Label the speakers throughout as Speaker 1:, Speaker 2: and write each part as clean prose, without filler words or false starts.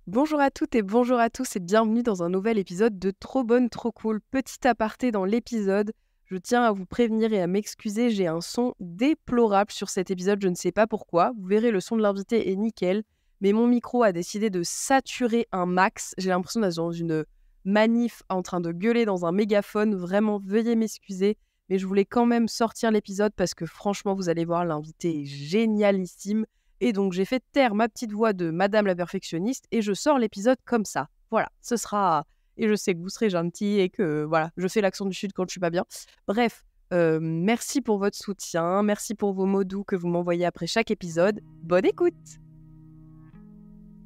Speaker 1: Bonjour à toutes et bonjour à tous et bienvenue dans un nouvel épisode de Trop bonne, trop cool. Petit aparté dans l'épisode, je tiens à vous prévenir et à m'excuser, j'ai un son déplorable sur cet épisode, je ne sais pas pourquoi. Vous verrez, le son de l'invité est nickel, mais mon micro a décidé de saturer un max. J'ai l'impression d'être dans une manif en train de gueuler dans un mégaphone. Vraiment, veuillez m'excuser, mais je voulais quand même sortir l'épisode parce que franchement, vous allez voir, l'invité est génialissime. Et donc, j'ai fait taire ma petite voix de Madame la perfectionniste et je sors l'épisode comme ça. Voilà, ce sera... Et je sais que vous serez gentil et que, voilà, je fais l'accent du Sud quand je suis pas bien. Bref, merci pour votre soutien, merci pour vos mots doux que vous m'envoyez après chaque épisode. Bonne écoute!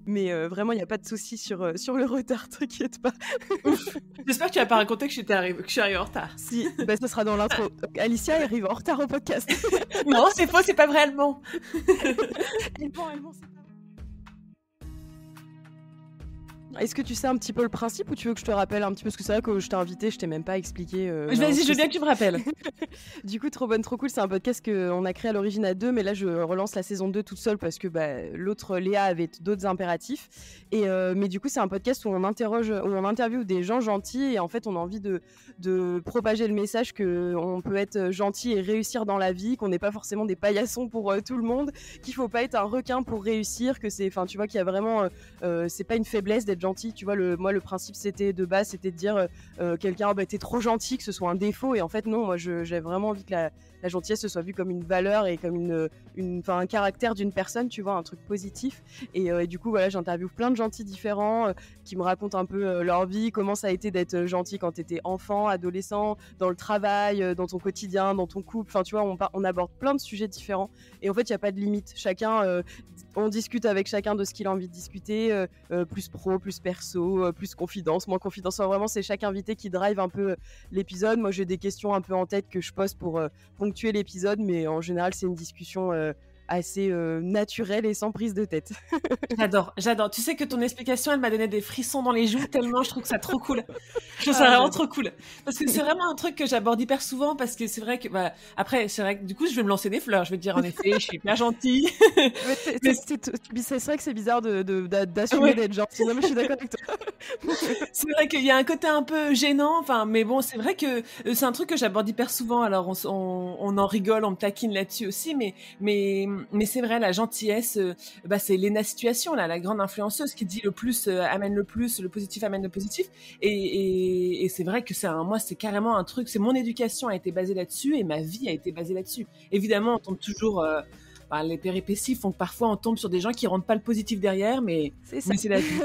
Speaker 1: Mais vraiment, il n'y a pas de souci sur le retard, t'inquiète pas.
Speaker 2: Ouf. J'espère que tu vas pas raconter que je suis arrivée en retard.
Speaker 1: Si, bah, ce sera dans l'intro. Donc, Alicia arrive en retard au podcast.
Speaker 2: Non, c'est faux, c'est pas vrai, elle ment.
Speaker 1: Elle ment, c'est pas vrai. Est-ce que tu sais un petit peu le principe ou tu veux que je te rappelle un petit peu? Parce que c'est vrai que je t'ai invité, je t'ai même pas expliqué.
Speaker 2: Vas-y, je veux bien que tu me rappelles.
Speaker 1: Du coup, Trop bonne, trop cool, c'est un podcast qu'on a créé à l'origine à deux, mais là je relance la saison 2 toute seule parce que l'autre Léa avait d'autres impératifs. Mais du coup, c'est un podcast où on interviewe des gens gentils et en fait, on a envie de propager le message qu'on peut être gentil et réussir dans la vie, qu'on n'est pas forcément des paillassons pour tout le monde, qu'il faut pas être un requin pour réussir, que c'est, enfin, tu vois, qu'il y a vraiment, c'est pas une faiblesse d'être gentil. Tu vois, moi, le principe c'était de base, c'était de dire quelqu'un, t'es trop gentil, que ce soit un défaut. Et en fait, non, moi, j'ai vraiment envie que la gentillesse se soit vue comme une valeur et comme un caractère d'une personne, tu vois, un truc positif. Et du coup, voilà, j'interviewe plein de gentils différents qui me racontent un peu leur vie, comment ça a été d'être gentil quand t'étais enfant, adolescent, dans le travail, dans ton quotidien, dans ton couple. Enfin, tu vois, on aborde plein de sujets différents. Et en fait, il n'y a pas de limite. On discute avec chacun de ce qu'il a envie de discuter, plus pro, plus perso, plus confidence, moins confidence. Enfin, vraiment, c'est chaque invité qui drive un peu l'épisode. Moi, j'ai des questions un peu en tête que je pose pour ponctuer l'épisode, mais en général, c'est une discussion assez naturelle et sans prise de tête.
Speaker 2: J'adore. Tu sais que ton explication, elle m'a donné des frissons dans les joues tellement je trouve que ça trop cool. Je trouve ça vraiment trop cool. Parce que c'est vraiment un truc que j'aborde hyper souvent parce que c'est vrai que, après, c'est vrai que du coup, je vais me lancer des fleurs. Je vais te dire, en effet, je suis hyper gentille.
Speaker 1: C'est vrai que c'est bizarre d'assumer d'être gentil. Non, mais je suis d'accord avec toi.
Speaker 2: C'est vrai qu'il y a un côté un peu gênant, enfin, mais bon, c'est vrai que c'est un truc que j'aborde hyper souvent. Alors, on en rigole, on me taquine là-dessus aussi, mais c'est vrai, la gentillesse, c'est Lena Situation, là, la grande influenceuse qui dit le plus amène le plus, le positif amène le positif. Et c'est vrai que moi, c'est carrément un truc. C'est mon éducation a été basée là-dessus et ma vie a été basée là-dessus. Évidemment, on tombe toujours. Les péripéties font que parfois on tombe sur des gens qui rendent pas le positif derrière, mais c'est la vie.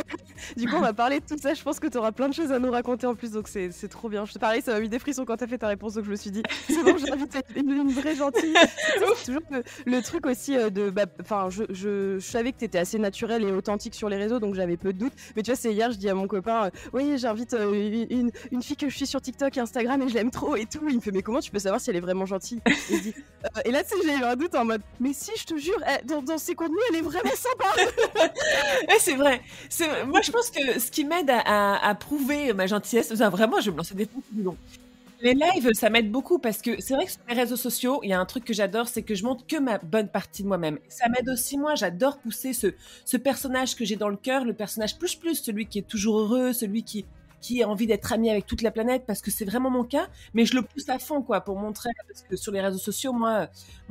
Speaker 1: Du coup, on va parler de tout ça. Je pense que tu auras plein de choses à nous raconter en plus, donc c'est trop bien. Pareil, ça m'a mis des frissons quand t'as fait ta réponse, donc je me suis dit, c'est bon, j'ai invité une vraie gentille. C'est toujours le truc aussi je savais que t'étais assez naturelle et authentique sur les réseaux, donc j'avais peu de doutes. Mais tu vois, c'est hier, je dis à mon copain, oui, j'invite une fille que je suis sur TikTok et Instagram et je l'aime trop et tout. Il me fait, mais comment tu peux savoir si elle est vraiment gentille? Et là, tu sais, j'ai eu un doute en mode, mais si, je te jure, dans ses contenus, elle est vraiment sympa.
Speaker 2: Ouais, c'est vrai. Moi, je pense que ce qui m'aide à prouver ma gentillesse, vraiment, je vais me lancer des fonds plus longs. Les lives, ça m'aide beaucoup parce que c'est vrai que sur les réseaux sociaux, il y a un truc que j'adore, c'est que je montre que ma bonne partie de moi-même. Ça m'aide aussi, moi, j'adore pousser ce personnage que j'ai dans le cœur, le personnage plus, celui qui est toujours heureux, celui qui a envie d'être ami avec toute la planète, parce que c'est vraiment mon cas, mais je le pousse à fond, quoi, pour montrer, parce que sur les réseaux sociaux, moi,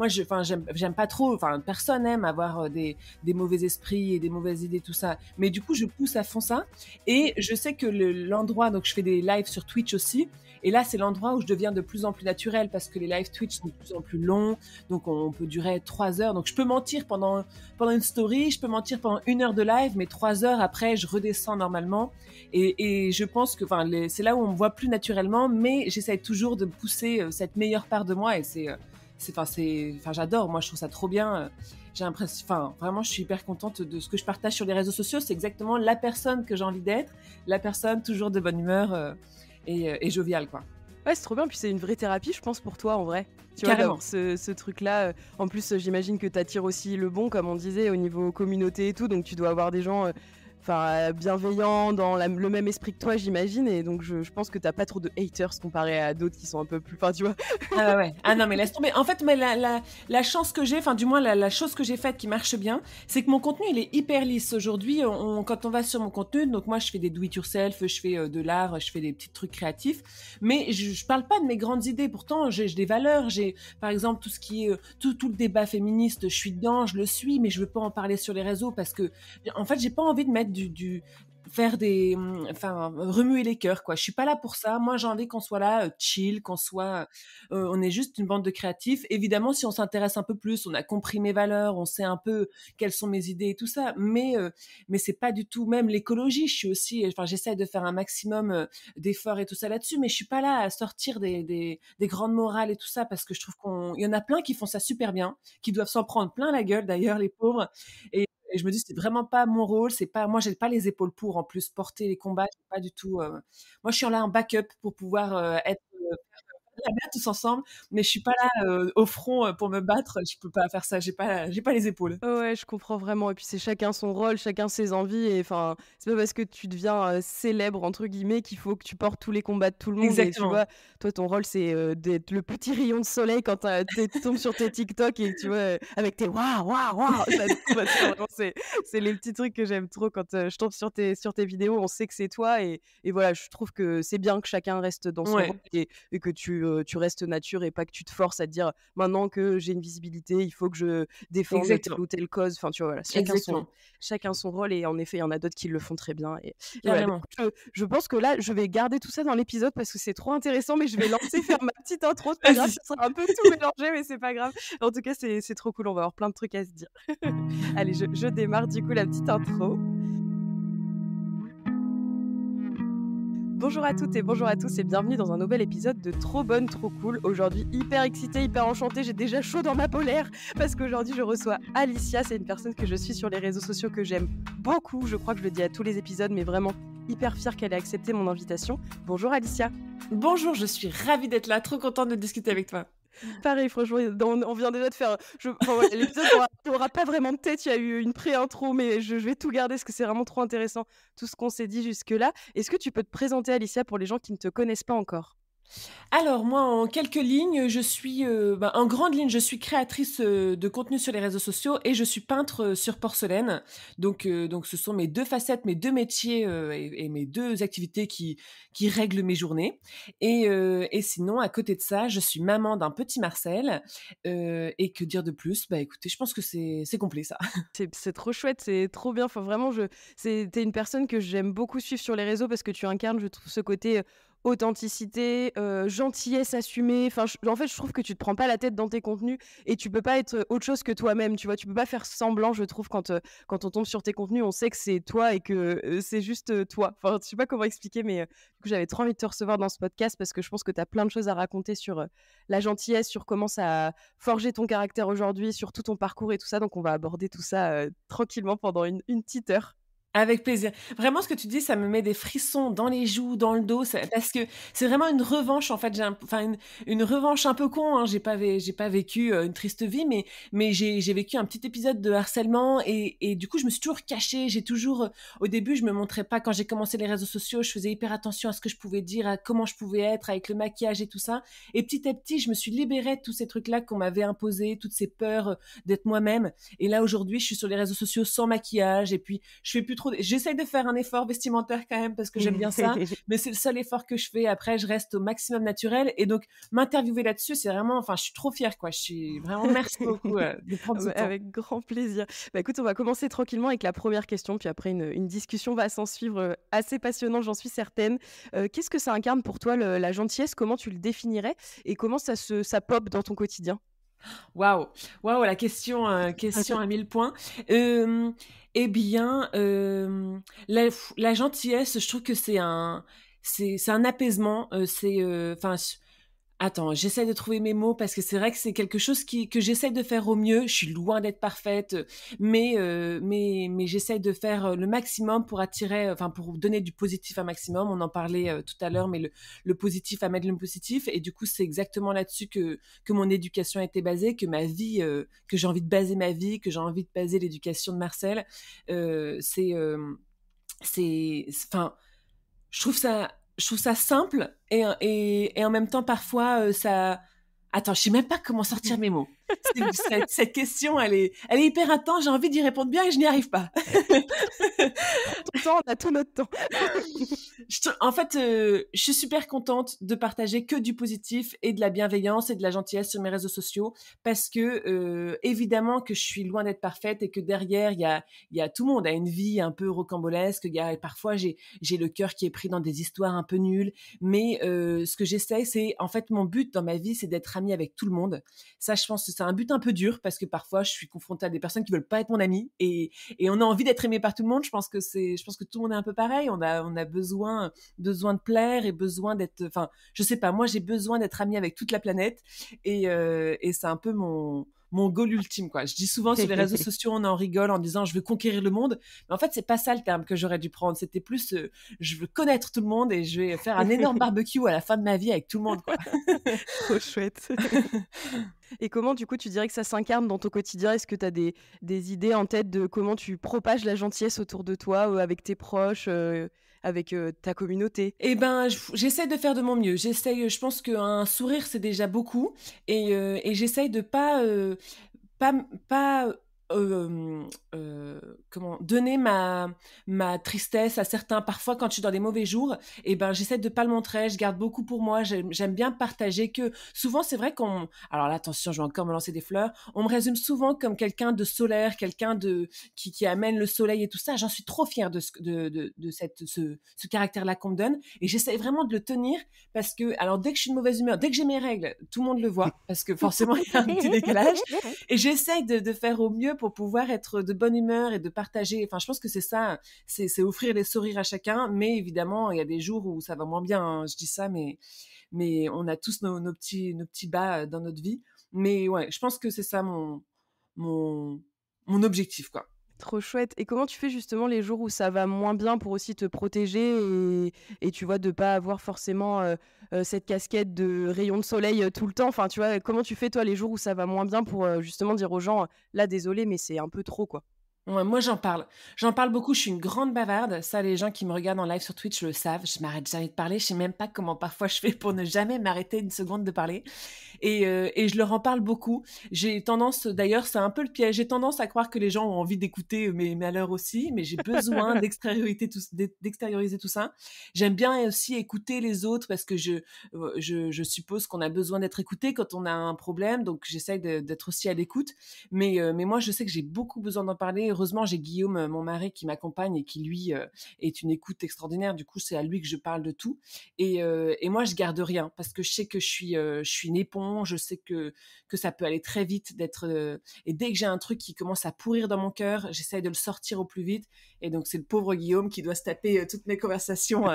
Speaker 2: j'aime pas trop, personne n'aime avoir des mauvais esprits et des mauvaises idées, tout ça, mais du coup, je pousse à fond ça, et je sais que l'endroit, donc je fais des lives sur Twitch aussi, et là, c'est l'endroit où je deviens de plus en plus naturel, parce que les lives Twitch sont de plus en plus longs, donc on peut durer 3 heures, donc je peux mentir pendant une story, je peux mentir pendant 1 heure de live, mais 3 heures après, je redescends normalement, et je pense que c'est là où on me voit plus naturellement, mais j'essaie toujours de pousser cette meilleure part de moi, et j'adore, moi je trouve ça trop bien. J'ai l'impression, vraiment je suis hyper contente de ce que je partage sur les réseaux sociaux, c'est exactement la personne que j'ai envie d'être, la personne toujours de bonne humeur et joviale, quoi.
Speaker 1: Ouais, c'est trop bien, puis c'est une vraie thérapie, je pense, pour toi, en vrai. Tu
Speaker 2: Carrément.
Speaker 1: vois, ce truc-là. En plus, j'imagine que t'attires aussi le bon, comme on disait, au niveau communauté et tout, donc tu dois avoir des gens bienveillant, dans le même esprit que toi, j'imagine. Et donc, je pense que t'as pas trop de haters comparé à d'autres qui sont un peu plus. Enfin, tu vois.
Speaker 2: Ah ouais. Ah non, mais laisse tomber. En fait, mais la chance que j'ai, enfin, du moins, la chose que j'ai faite qui marche bien, c'est que mon contenu, il est hyper lisse. Aujourd'hui, quand on va sur mon contenu, donc moi, je fais des do-it-yourself, je fais de l'art, je fais des petits trucs créatifs, mais je parle pas de mes grandes idées. Pourtant, j'ai des valeurs. J'ai, par exemple, tout ce qui est, tout le débat féministe, je suis dedans, je le suis, mais je veux pas en parler sur les réseaux parce que, en fait, j'ai pas envie de mettre faire enfin, remuer les cœurs, quoi. Je suis pas là pour ça. Moi, j'ai envie qu'on soit là, chill, on est juste une bande de créatifs. Évidemment, si on s'intéresse un peu plus, on a compris mes valeurs, on sait un peu quelles sont mes idées et tout ça. Mais c'est pas du tout, même l'écologie. Enfin, j'essaie de faire un maximum d'efforts et tout ça là-dessus, mais je suis pas là à sortir des grandes morales et tout ça parce que je trouve il y en a plein qui font ça super bien, qui doivent s'en prendre plein la gueule d'ailleurs, les pauvres. Et je me dis, c'est vraiment pas mon rôle, moi, j'ai pas les épaules pour, en plus, porter les combats, j'ai pas du tout, moi, je suis là en backup pour pouvoir faire la guerre tous ensemble, mais je suis pas là au front pour me battre, je peux pas faire ça, j'ai pas les épaules.
Speaker 1: Ouais, je comprends vraiment. Et puis c'est chacun son rôle, chacun ses envies. Et enfin, c'est pas parce que tu deviens célèbre entre guillemets qu'il faut que tu portes tous les combats de tout le monde. Et tu
Speaker 2: Exactement.
Speaker 1: vois, toi, ton rôle, c'est d'être le petit rayon de soleil quand tu tombes sur tes TikTok et tu vois, avec tes waouh, waouh, waouh. Bah, tu vois, vraiment, c'est les petits trucs que j'aime trop quand je tombe sur tes vidéos. On sait que c'est toi. Et voilà, je trouve que c'est bien que chacun reste dans son rôle
Speaker 2: Ouais,
Speaker 1: et que tu restes nature et pas que tu te forces à te dire maintenant que j'ai une visibilité, il faut que je défendre telle
Speaker 2: exactement,
Speaker 1: ou telle cause. Enfin, tu vois, voilà,
Speaker 2: exactement,
Speaker 1: chacun son rôle. Et en effet, il y en a d'autres qui le font très bien. Et voilà, bah,
Speaker 2: carrément.
Speaker 1: écoute, je pense que là, je vais garder tout ça dans l'épisode parce que c'est trop intéressant, mais je vais lancer faire ma petite intro. C'est pas grave,
Speaker 2: Vas-y.
Speaker 1: ça sera un peu tout mélangé, mais c'est pas grave. En tout cas, c'est trop cool. On va avoir plein de trucs à se dire. Allez, je démarre du coup la petite intro. Bonjour à toutes et bonjour à tous et bienvenue dans un nouvel épisode de Trop Bonne, Trop Cool. Aujourd'hui, hyper excitée, hyper enchantée, j'ai déjà chaud dans ma polaire parce qu'aujourd'hui, je reçois Alicia. C'est une personne que je suis sur les réseaux sociaux que j'aime beaucoup. Je crois que je le dis à tous les épisodes, mais vraiment hyper fière qu'elle ait accepté mon invitation. Bonjour Alicia.
Speaker 2: Bonjour, je suis ravie d'être là, trop contente de discuter avec toi.
Speaker 1: Pareil, franchement, on vient déjà de faire. Enfin, ouais, l'épisode n'aura pas vraiment de tête. Il y a eu une pré-intro, mais je vais tout garder parce que c'est vraiment trop intéressant tout ce qu'on s'est dit jusque-là. Est-ce que tu peux te présenter, Alicia, pour les gens qui ne te connaissent pas encore?
Speaker 2: Alors moi, en quelques lignes, en grande ligne, je suis créatrice de contenu sur les réseaux sociaux et je suis peintre sur porcelaine. Donc ce sont mes deux facettes, mes deux métiers et mes deux activités qui règlent mes journées. Et sinon, à côté de ça, je suis maman d'un petit Marcel. Et que dire de plus? Bah écoutez, je pense que c'est complet ça.
Speaker 1: C'est trop chouette, c'est trop bien. Enfin, vraiment, t'es une personne que j'aime beaucoup suivre sur les réseaux parce que tu incarnes, je trouve, ce côté authenticité, gentillesse assumée. Enfin, en fait, je trouve que tu te prends pas la tête dans tes contenus et tu peux pas être autre chose que toi-même. Tu vois, tu peux pas faire semblant, je trouve, quand on tombe sur tes contenus, on sait que c'est toi et que c'est juste toi. Enfin, je sais pas comment expliquer, mais du coup, j'avais trop envie de te recevoir dans ce podcast parce que je pense que tu as plein de choses à raconter sur la gentillesse, sur comment ça a forgé ton caractère aujourd'hui, sur tout ton parcours et tout ça. Donc, on va aborder tout ça tranquillement pendant une petite heure.
Speaker 2: Avec plaisir. Vraiment, ce que tu dis, ça me met des frissons dans les joues, dans le dos, parce que c'est vraiment une revanche. En fait, une revanche un peu con. Hein. J'ai pas vécu une triste vie, mais j'ai vécu un petit épisode de harcèlement et du coup, je me suis toujours cachée. Au début, je me montrais pas. Quand j'ai commencé les réseaux sociaux, je faisais hyper attention à ce que je pouvais dire, à comment je pouvais être avec le maquillage et tout ça. Et petit à petit, je me suis libérée de tous ces trucs-là qu'on m'avait imposés, toutes ces peurs d'être moi-même. Et là, aujourd'hui, je suis sur les réseaux sociaux sans maquillage et puis je fais plus trop. J'essaye de faire un effort vestimentaire quand même parce que j'aime bien ça, mais c'est le seul effort que je fais. Après, je reste au maximum naturel et donc m'interviewer là-dessus, c'est vraiment, enfin, je suis trop fière, quoi. Je suis vraiment merci beaucoup de prendre ce temps.
Speaker 1: Avec grand plaisir. Bah, écoute, on va commencer tranquillement avec la première question, puis après une discussion va s'en suivre assez passionnante, j'en suis certaine. Qu'est-ce que ça incarne pour toi la gentillesse? Comment tu le définirais et comment ça pop dans ton quotidien?
Speaker 2: Waouh, waouh, la question à 1000 points. Euh, eh bien, la gentillesse, je trouve que c'est un apaisement. Attends, j'essaie de trouver mes mots parce que c'est vrai que c'est quelque chose que j'essaie de faire au mieux. Je suis loin d'être parfaite, mais j'essaie de faire le maximum pour pour donner du positif un maximum. On en parlait tout à l'heure, mais le positif amène le positif. Et du coup, c'est exactement là-dessus que mon éducation a été basée, que ma vie, que j'ai envie de baser ma vie, que j'ai envie de baser l'éducation de Marcel. C'est enfin, je trouve ça simple et en même temps parfois ça. Attends, je sais même pas comment sortir mes mots. Cette question, elle est hyper intense. J'ai envie d'y répondre bien et je n'y arrive pas.
Speaker 1: Prends ton temps, on a tout notre temps.
Speaker 2: En fait, je suis super contente de partager que du positif et de la bienveillance et de la gentillesse sur mes réseaux sociaux parce que évidemment que je suis loin d'être parfaite et que derrière il y a tout le monde a une vie un peu rocambolesque. Parfois j'ai le cœur qui est pris dans des histoires un peu nulles, mais ce que j'essaie, c'est en fait mon but dans ma vie, c'est d'être amie avec tout le monde. Ça, je pense que c'est un but un peu dur parce que parfois je suis confrontée à des personnes qui veulent pas être mon amie et on a envie d'être aimé par tout le monde. Je pense que tout le monde est un peu pareil. On a besoin de plaire et besoin d'être. Enfin, je sais pas. Moi, j'ai besoin d'être amie avec toute la planète et c'est un peu mon goal ultime, quoi. Je dis souvent sur les réseaux sociaux, on en rigole en disant je veux conquérir le monde, mais en fait c'est pas ça le terme que j'aurais dû prendre. C'était plus je veux connaître tout le monde et je vais faire un énorme barbecue à la fin de ma vie avec tout le monde, quoi.
Speaker 1: Trop chouette. Et comment, du coup, tu dirais que ça s'incarne dans ton quotidien? Est-ce que tu as des idées en tête de comment tu propages la gentillesse autour de toi, avec tes proches, avec ta communauté?
Speaker 2: Eh ben, j'essaie de faire de mon mieux. Je pense qu'un sourire, c'est déjà beaucoup. Et j'essaie de pas, pas comment donner ma tristesse à certains. Parfois, quand je suis dans des mauvais jours, eh ben, j'essaie de pas le montrer. Je garde beaucoup pour moi. J'aime bien partager que souvent, c'est vrai alors là, attention, je vais encore me lancer des fleurs. On me résume souvent comme quelqu'un de solaire, quelqu'un qui amène le soleil et tout ça. J'en suis trop fière de ce caractère-là qu'on me donne. Et j'essaie vraiment de le tenir parce que, alors, dès que je suis de mauvaise humeur, dès que j'ai mes règles, tout le monde le voit parce que forcément, il y a un petit décalage. Et j'essaie de faire au mieux pour pouvoir être de bonne humeur et de partager. Enfin, je pense que c'est ça, c'est offrir les sourires à chacun. Mais évidemment, il y a des jours où ça va moins bien, hein. Je dis ça, mais on a tous nos petits bas dans notre vie. Mais ouais, je pense que c'est ça mon objectif, quoi.
Speaker 1: Trop chouette. Et comment tu fais justement les jours où ça va moins bien pour aussi te protéger et tu vois, de pas avoir forcément cette casquette de rayon de soleil tout le temps. Enfin, tu vois, comment tu fais toi les jours où ça va moins bien pour justement dire aux gens, là, désolé, mais c'est un peu trop, quoi.
Speaker 2: Ouais, moi, j'en parle. J'en parle beaucoup. Je suis une grande bavarde. Ça, les gens qui me regardent en live sur Twitch le savent. Je m'arrête jamais de parler. Je sais même pas comment parfois je fais pour ne jamais m'arrêter une seconde de parler. Et je leur en parle beaucoup. J'ai tendance, d'ailleurs, c'est un peu le piège. J'ai tendance à croire que les gens ont envie d'écouter mes malheurs aussi, mais j'ai besoin d'extérioriser tout ça. J'aime bien aussi écouter les autres parce que je suppose qu'on a besoin d'être écouté quand on a un problème. Donc, j'essaie d'être aussi à l'écoute. Mais moi, je sais que j'ai beaucoup besoin d'en parler. Heureusement, j'ai Guillaume, mon mari, qui m'accompagne et qui, lui, est une écoute extraordinaire. Du coup, c'est à lui que je parle de tout. Et moi, je garde rien parce que je sais que je suis une éponge. Je sais que ça peut aller très vite et dès que j'ai un truc qui commence à pourrir dans mon cœur, j'essaye de le sortir au plus vite. Et donc, c'est le pauvre Guillaume qui doit se taper toutes mes conversations.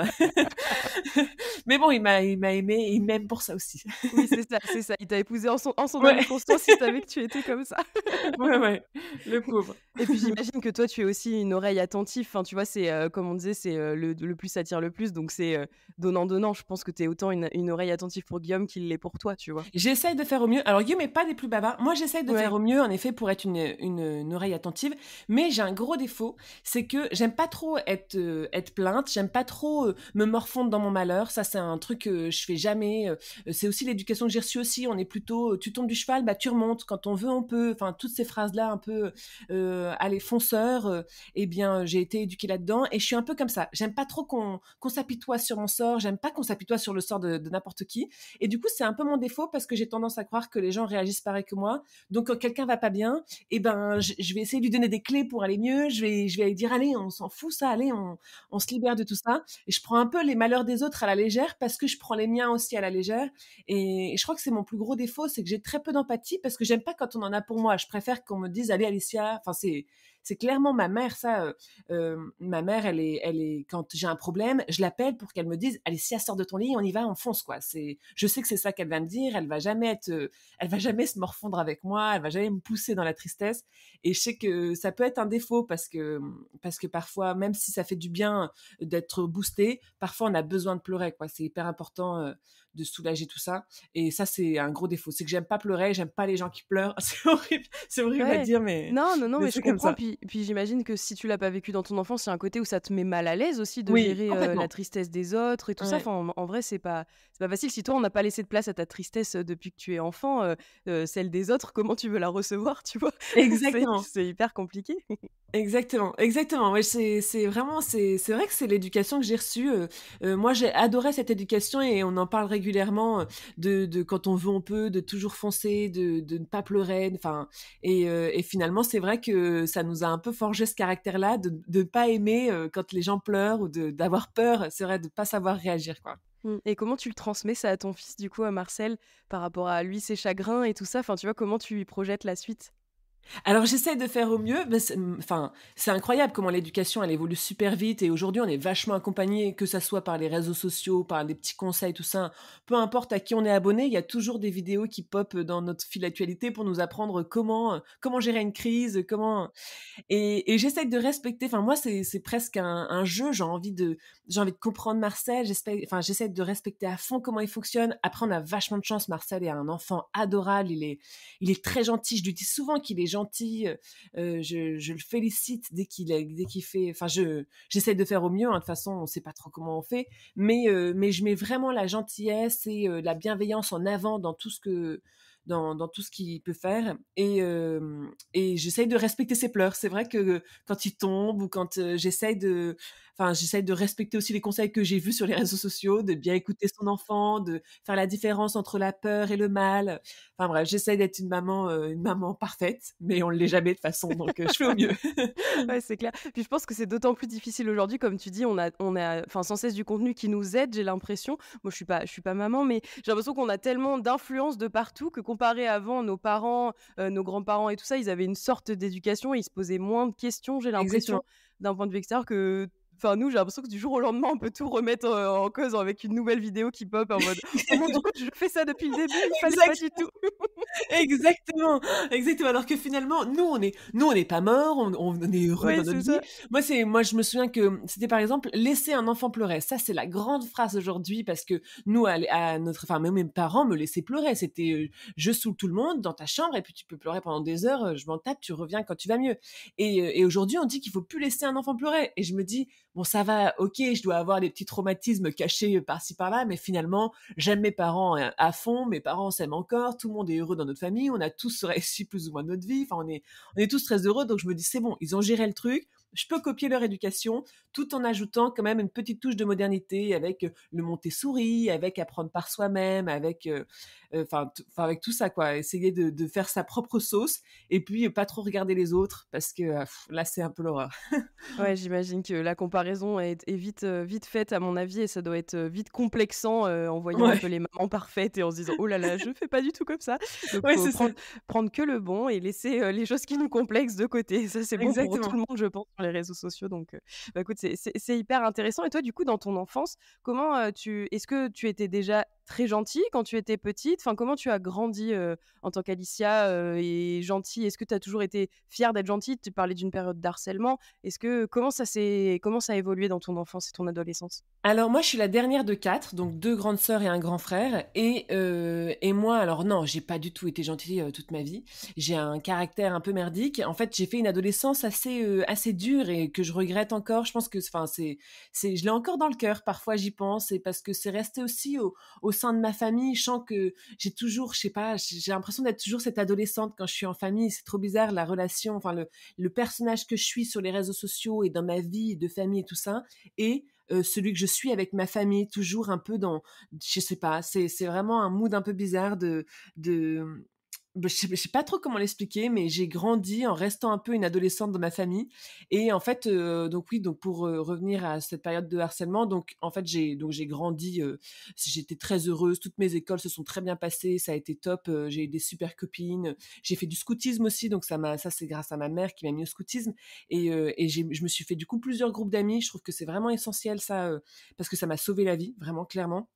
Speaker 2: Mais bon, il m'a aimé et il m'aime pour ça aussi.
Speaker 1: Oui, c'est ça. Il t'a épousé en son
Speaker 2: Ouais.
Speaker 1: âme et conscience, il savait que tu étais comme ça.
Speaker 2: Ouais, le pauvre.
Speaker 1: Et puis j'imagine que toi, tu es aussi une oreille attentive. Enfin, tu vois, c'est comme on disait, c'est le plus attire le plus. Donc c'est donnant. Je pense que tu es autant une oreille attentive pour Guillaume qu'il l'est pour toi, tu vois.
Speaker 2: J'essaye de faire au mieux. Alors, Guillaume n'est pas des plus bavards. Moi, j'essaye de
Speaker 1: Ouais.
Speaker 2: faire au mieux, en effet, pour être une oreille attentive. Mais j'ai un gros défaut, c'est que j'aime pas trop être plainte. J'aime pas trop me morfondre dans mon malheur. Ça, c'est un truc que je fais jamais. C'est aussi l'éducation que j'ai reçue aussi. On est plutôt, tu tombes du cheval, bah tu remontes. Quand on veut, on peut. Enfin, toutes ces phrases-là, un peu, allez, fonceur. Eh bien, j'ai été éduquée là-dedans et je suis un peu comme ça. J'aime pas trop qu'on s'apitoie sur mon sort. J'aime pas qu'on s'apitoie sur le sort de n'importe qui. Et du coup, c'est un peu mon défaut parce que j'ai tendance à croire que les gens réagissent pareil que moi. Donc, quand quelqu'un va pas bien, eh ben, je vais essayer de lui donner des clés pour aller mieux. Je vais lui dire, allez, on s'en fout ça, allez, on se libère de tout ça. Et je prends un peu les malheurs des autres à la légère parce que je prends les miens aussi à la légère. Et je crois que c'est mon plus gros défaut, c'est que j'ai très peu d'empathie parce que j'aime pas quand on en a pour moi. Je préfère qu'on me dise, allez, Alicia, enfin, c'est clairement ma mère, ça. Ma mère, elle est, quand j'ai un problème, je l'appelle pour qu'elle me dise, Alicia, sors de ton lit, on y va, on fonce, quoi. Je sais que c'est ça qu'elle va me dire. Elle va jamais se morfondre avec moi. Elle va jamais me pousser dans la tristesse. Et je sais que ça peut être un défaut parce que parfois, même si ça fait du bien d'être boosté, parfois on a besoin de pleurer, quoi. C'est hyper important de soulager tout ça. Et ça, c'est un gros défaut. C'est que j'aime pas pleurer, j'aime pas les gens qui pleurent. C'est horrible à dire, mais
Speaker 1: non, mais je
Speaker 2: c'est comme
Speaker 1: comprends.
Speaker 2: ça.
Speaker 1: Puis puis j'imagine que si tu l'as pas vécu dans ton enfance, il y a un côté où ça te met mal à l'aise aussi de
Speaker 2: Oui,
Speaker 1: gérer, la
Speaker 2: complètement.
Speaker 1: tristesse des autres et tout ça.
Speaker 2: Ouais.
Speaker 1: Enfin, en vrai, c'est pas facile. Si toi, on n'a pas laissé de place à ta tristesse, depuis que tu es enfant, celle des autres, comment tu veux la recevoir, tu vois?
Speaker 2: Exactement.
Speaker 1: C'est hyper compliqué.
Speaker 2: Exactement, exactement. Ouais, c'est vraiment c'est vrai que c'est l'éducation que j'ai reçue, moi j'ai adoré cette éducation et on en parle régulièrement, de quand on veut on peut, de toujours foncer, de ne pas pleurer, enfin et finalement c'est vrai que ça nous a un peu forgé ce caractère-là de pas aimer, quand les gens pleurent ou de d'avoir peur, c'est vrai, de pas savoir réagir, quoi.
Speaker 1: Et comment tu le transmets ça à ton fils, du coup, à Marcel, par rapport à lui, ses chagrins et tout ça? Enfin, tu vois, comment tu lui projettes la suite?
Speaker 2: Alors j'essaie de faire au mieux, mais enfin, c'est incroyable comment l'éducation elle évolue super vite et aujourd'hui on est vachement accompagné, que ça soit par les réseaux sociaux, par des petits conseils, tout ça. Peu importe à qui on est abonné, il y a toujours des vidéos qui pop dans notre fil d'actualité pour nous apprendre comment gérer une crise, comment et j'essaie de respecter. Enfin moi c'est presque un jeu. J'ai envie de comprendre Marcel. J'essaie de respecter à fond comment il fonctionne. Après on a vachement de chance. Marcel est un enfant adorable. Il est très gentil. Je lui dis souvent qu'il est gentil. Je le félicite dès qu'il fait. Enfin j'essaie de faire au mieux. Hein. De toute façon on sait pas trop comment on fait, mais je mets vraiment la gentillesse et la bienveillance en avant dans tout ce qu'il peut faire et j'essaye de respecter ses pleurs. C'est vrai que quand il tombe ou quand j'essaye de respecter aussi les conseils que j'ai vus sur les réseaux sociaux, de bien écouter son enfant, de faire la différence entre la peur et le mal. Enfin bref, j'essaye d'être une maman parfaite, mais on ne l'est jamais de toute façon, donc je fais au mieux.
Speaker 1: Ouais, c'est clair. Puis je pense que c'est d'autant plus difficile aujourd'hui, comme tu dis, on a enfin, sans cesse du contenu qui nous aide, j'ai l'impression. Moi, je suis pas maman, mais j'ai l'impression qu'on a tellement d'influence de partout que comparé à avant, nos parents, nos grands-parents et tout ça, ils avaient une sorte d'éducation et ils se posaient moins de questions, j'ai
Speaker 2: Exactement.
Speaker 1: l'impression, d'un point de vue extérieur que enfin, nous, j'ai l'impression que du jour au lendemain, on peut tout remettre, en cause avec une nouvelle vidéo qui pop en mode: «Oh mon Dieu, je fais ça depuis le début, il fallait pas
Speaker 2: Exact.
Speaker 1: du tout».
Speaker 2: Exactement, exactement. Alors que finalement, nous, on n'est pas morts, on est heureux
Speaker 1: Ouais,
Speaker 2: dans notre
Speaker 1: c'est
Speaker 2: vie.
Speaker 1: ça.
Speaker 2: Moi, je me souviens que c'était par exemple laisser un enfant pleurer. Ça, c'est la grande phrase aujourd'hui parce que nous, enfin, même mes parents me laissaient pleurer. C'était, je saoule tout le monde dans ta chambre et puis tu peux pleurer pendant des heures. Je m'en tape, tu reviens quand tu vas mieux. Et aujourd'hui, on dit qu'il faut plus laisser un enfant pleurer. Et je me dis, bon, ça va, ok, je dois avoir des petits traumatismes cachés par-ci par-là, mais finalement, j'aime mes parents à fond, mes parents s'aiment encore, tout le monde est heureux dans notre famille, on a tous réussi plus ou moins notre vie, enfin on est tous très heureux, donc je me dis c'est bon, ils ont géré le truc, je peux copier leur éducation, tout en ajoutant quand même une petite touche de modernité avec le Montessori, avec apprendre par soi-même, avec avec tout ça quoi, essayer de faire sa propre sauce et puis pas trop regarder les autres parce que là c'est un peu l'horreur.
Speaker 1: Ouais, j'imagine que la comparaison est vite, vite faite à mon avis et ça doit être, vite complexant, en voyant un
Speaker 2: Ouais,
Speaker 1: peu les mamans parfaites et en se disant: «Oh là là, je fais pas du tout comme ça». Donc
Speaker 2: ouais
Speaker 1: faut
Speaker 2: c'est ça,
Speaker 1: prendre que le bon et laisser, les choses qui nous complexent de côté. Ça, c'est bon pour tout
Speaker 2: exactement.
Speaker 1: le monde, je pense, sur les réseaux sociaux donc bah, écoute, c'est hyper intéressant et toi, du coup, dans ton enfance, comment, est-ce que tu étais déjà très gentille quand tu étais petite? Enfin, comment tu as grandi, en tant qu'Alicia, et gentille? Est-ce que tu as toujours été fière d'être gentille? Tu parlais d'une période d'harcèlement. Est-ce que comment ça a évolué dans ton enfance et ton adolescence?
Speaker 2: Alors moi, je suis la dernière de 4, donc 2 grandes sœurs et un grand frère et moi alors non, j'ai pas du tout été gentille, toute ma vie. J'ai un caractère un peu merdique. En fait, j'ai fait une adolescence assez dure et que je regrette encore. Je pense que enfin c'est je l'ai encore dans le cœur, parfois j'y pense et parce que c'est resté aussi au sein de ma famille. Je sens que j'ai toujours, je sais pas, j'ai l'impression d'être toujours cette adolescente quand je suis en famille. C'est trop bizarre la relation, enfin le personnage que je suis sur les réseaux sociaux et dans ma vie de famille et tout ça et celui que je suis avec ma famille, toujours un peu dans, je sais pas, c'est vraiment un mood un peu bizarre de je sais pas trop comment l'expliquer, mais j'ai grandi en restant un peu une adolescente dans ma famille et en fait, donc oui, donc pour, revenir à cette période de harcèlement, donc en fait, j'ai grandi, j'étais très heureuse, toutes mes écoles se sont très bien passées, ça a été top, j'ai eu des super copines, j'ai fait du scoutisme aussi, donc ça c'est grâce à ma mère qui m'a mis au scoutisme et je me suis fait du coup plusieurs groupes d'amis. Je trouve que c'est vraiment essentiel ça, parce que ça m'a sauvé la vie, vraiment clairement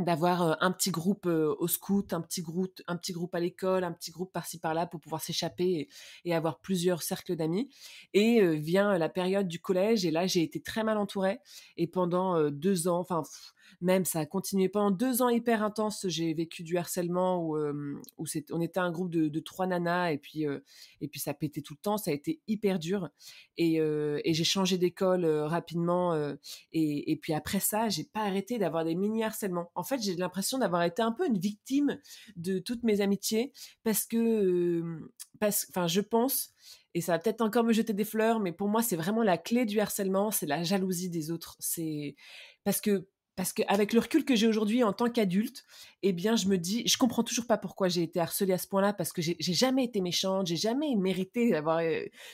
Speaker 2: d'avoir un petit groupe au scout, un petit groupe à l'école, un petit groupe par-ci par-là pour pouvoir s'échapper et avoir plusieurs cercles d'amis. Et vient la période du collège et là j'ai été très mal entourée et pendant 2 ans, enfin même ça a continué pendant 2 ans hyper intenses. J'ai vécu du harcèlement où on était un groupe de 3 nanas et puis ça pétait tout le temps. Ça a été hyper dur et j'ai changé d'école rapidement. Et puis après ça, j'ai pas arrêté d'avoir des mini harcèlements. En fait, j'ai l'impression d'avoir été un peu une victime de toutes mes amitiés enfin, je pense, et ça va peut-être encore me jeter des fleurs, mais pour moi, c'est vraiment la clé du harcèlement, c'est la jalousie des autres. C'est parce que avec le recul que j'ai aujourd'hui en tant qu'adulte, eh bien, je me dis, je comprends toujours pas pourquoi j'ai été harcelée à ce point-là, parce que j'ai jamais été méchante, j'ai jamais mérité d'avoir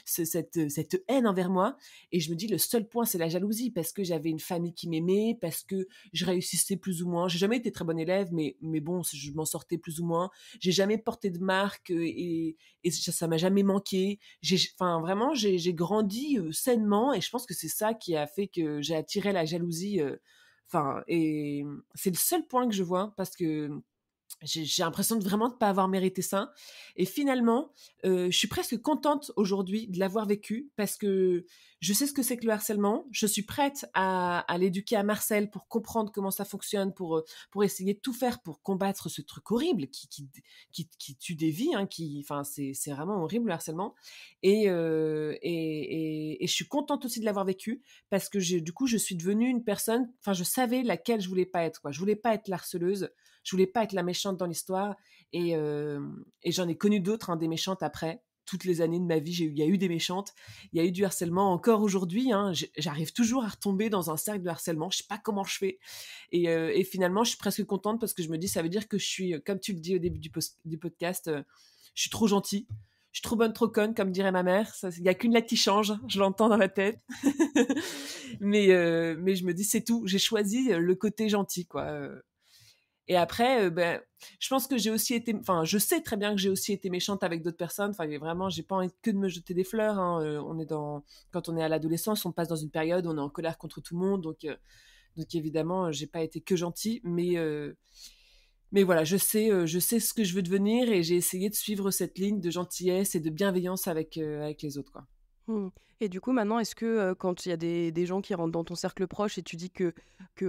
Speaker 2: cette haine envers moi. Et je me dis, le seul point, c'est la jalousie, parce que j'avais une famille qui m'aimait, parce que je réussissais plus ou moins. J'ai jamais été très bonne élève, mais bon, je m'en sortais plus ou moins. J'ai jamais porté de marque et ça m'a jamais manqué. Enfin, vraiment, j'ai grandi sainement et je pense que c'est ça qui a fait que j'ai attiré la jalousie. Enfin, et c'est le seul point que je vois parce que j'ai l'impression de vraiment de pas avoir mérité ça. Et finalement, je suis presque contente aujourd'hui de l'avoir vécu parce que je sais ce que c'est que le harcèlement. Je suis prête à l'éduquer à Marcel pour comprendre comment ça fonctionne, pour essayer de tout faire pour combattre ce truc horrible qui tue des vies. Hein, enfin, c'est vraiment horrible le harcèlement. Et je suis contente aussi de l'avoir vécu parce que du coup, je suis devenue une personne. Enfin, je savais laquelle je voulais pas être. Quoi. Je voulais pas être l'harceleuse. Je voulais pas être la méchante dans l'histoire et j'en ai connu d'autres, hein, des méchantes après. Toutes les années de ma vie, il y a eu des méchantes, il y a eu du harcèlement. Encore aujourd'hui, hein, j'arrive toujours à retomber dans un cercle de harcèlement. Je sais pas comment je fais. Et finalement, je suis presque contente parce que je me dis, ça veut dire que je suis, comme tu le dis au début du podcast, je suis trop gentille. Je suis trop bonne, trop conne, comme dirait ma mère. Il n'y a qu'une lettre qui change, je l'entends dans ma tête. mais je me dis, c'est tout. J'ai choisi le côté gentil, quoi. Et après, je pense que j'ai aussi été, enfin, je sais très bien que j'ai aussi été méchante avec d'autres personnes. Enfin, vraiment, j'ai pas envie que de me jeter des fleurs. Hein. Quand on est à l'adolescence, on passe dans une période où on est en colère contre tout le monde. Donc évidemment, j'ai pas été que gentille, mais voilà, je sais ce que je veux devenir et j'ai essayé de suivre cette ligne de gentillesse et de bienveillance avec les autres, quoi.
Speaker 1: Mmh. Et du coup, maintenant, est-ce que quand il y a des gens qui rentrent dans ton cercle proche et tu dis que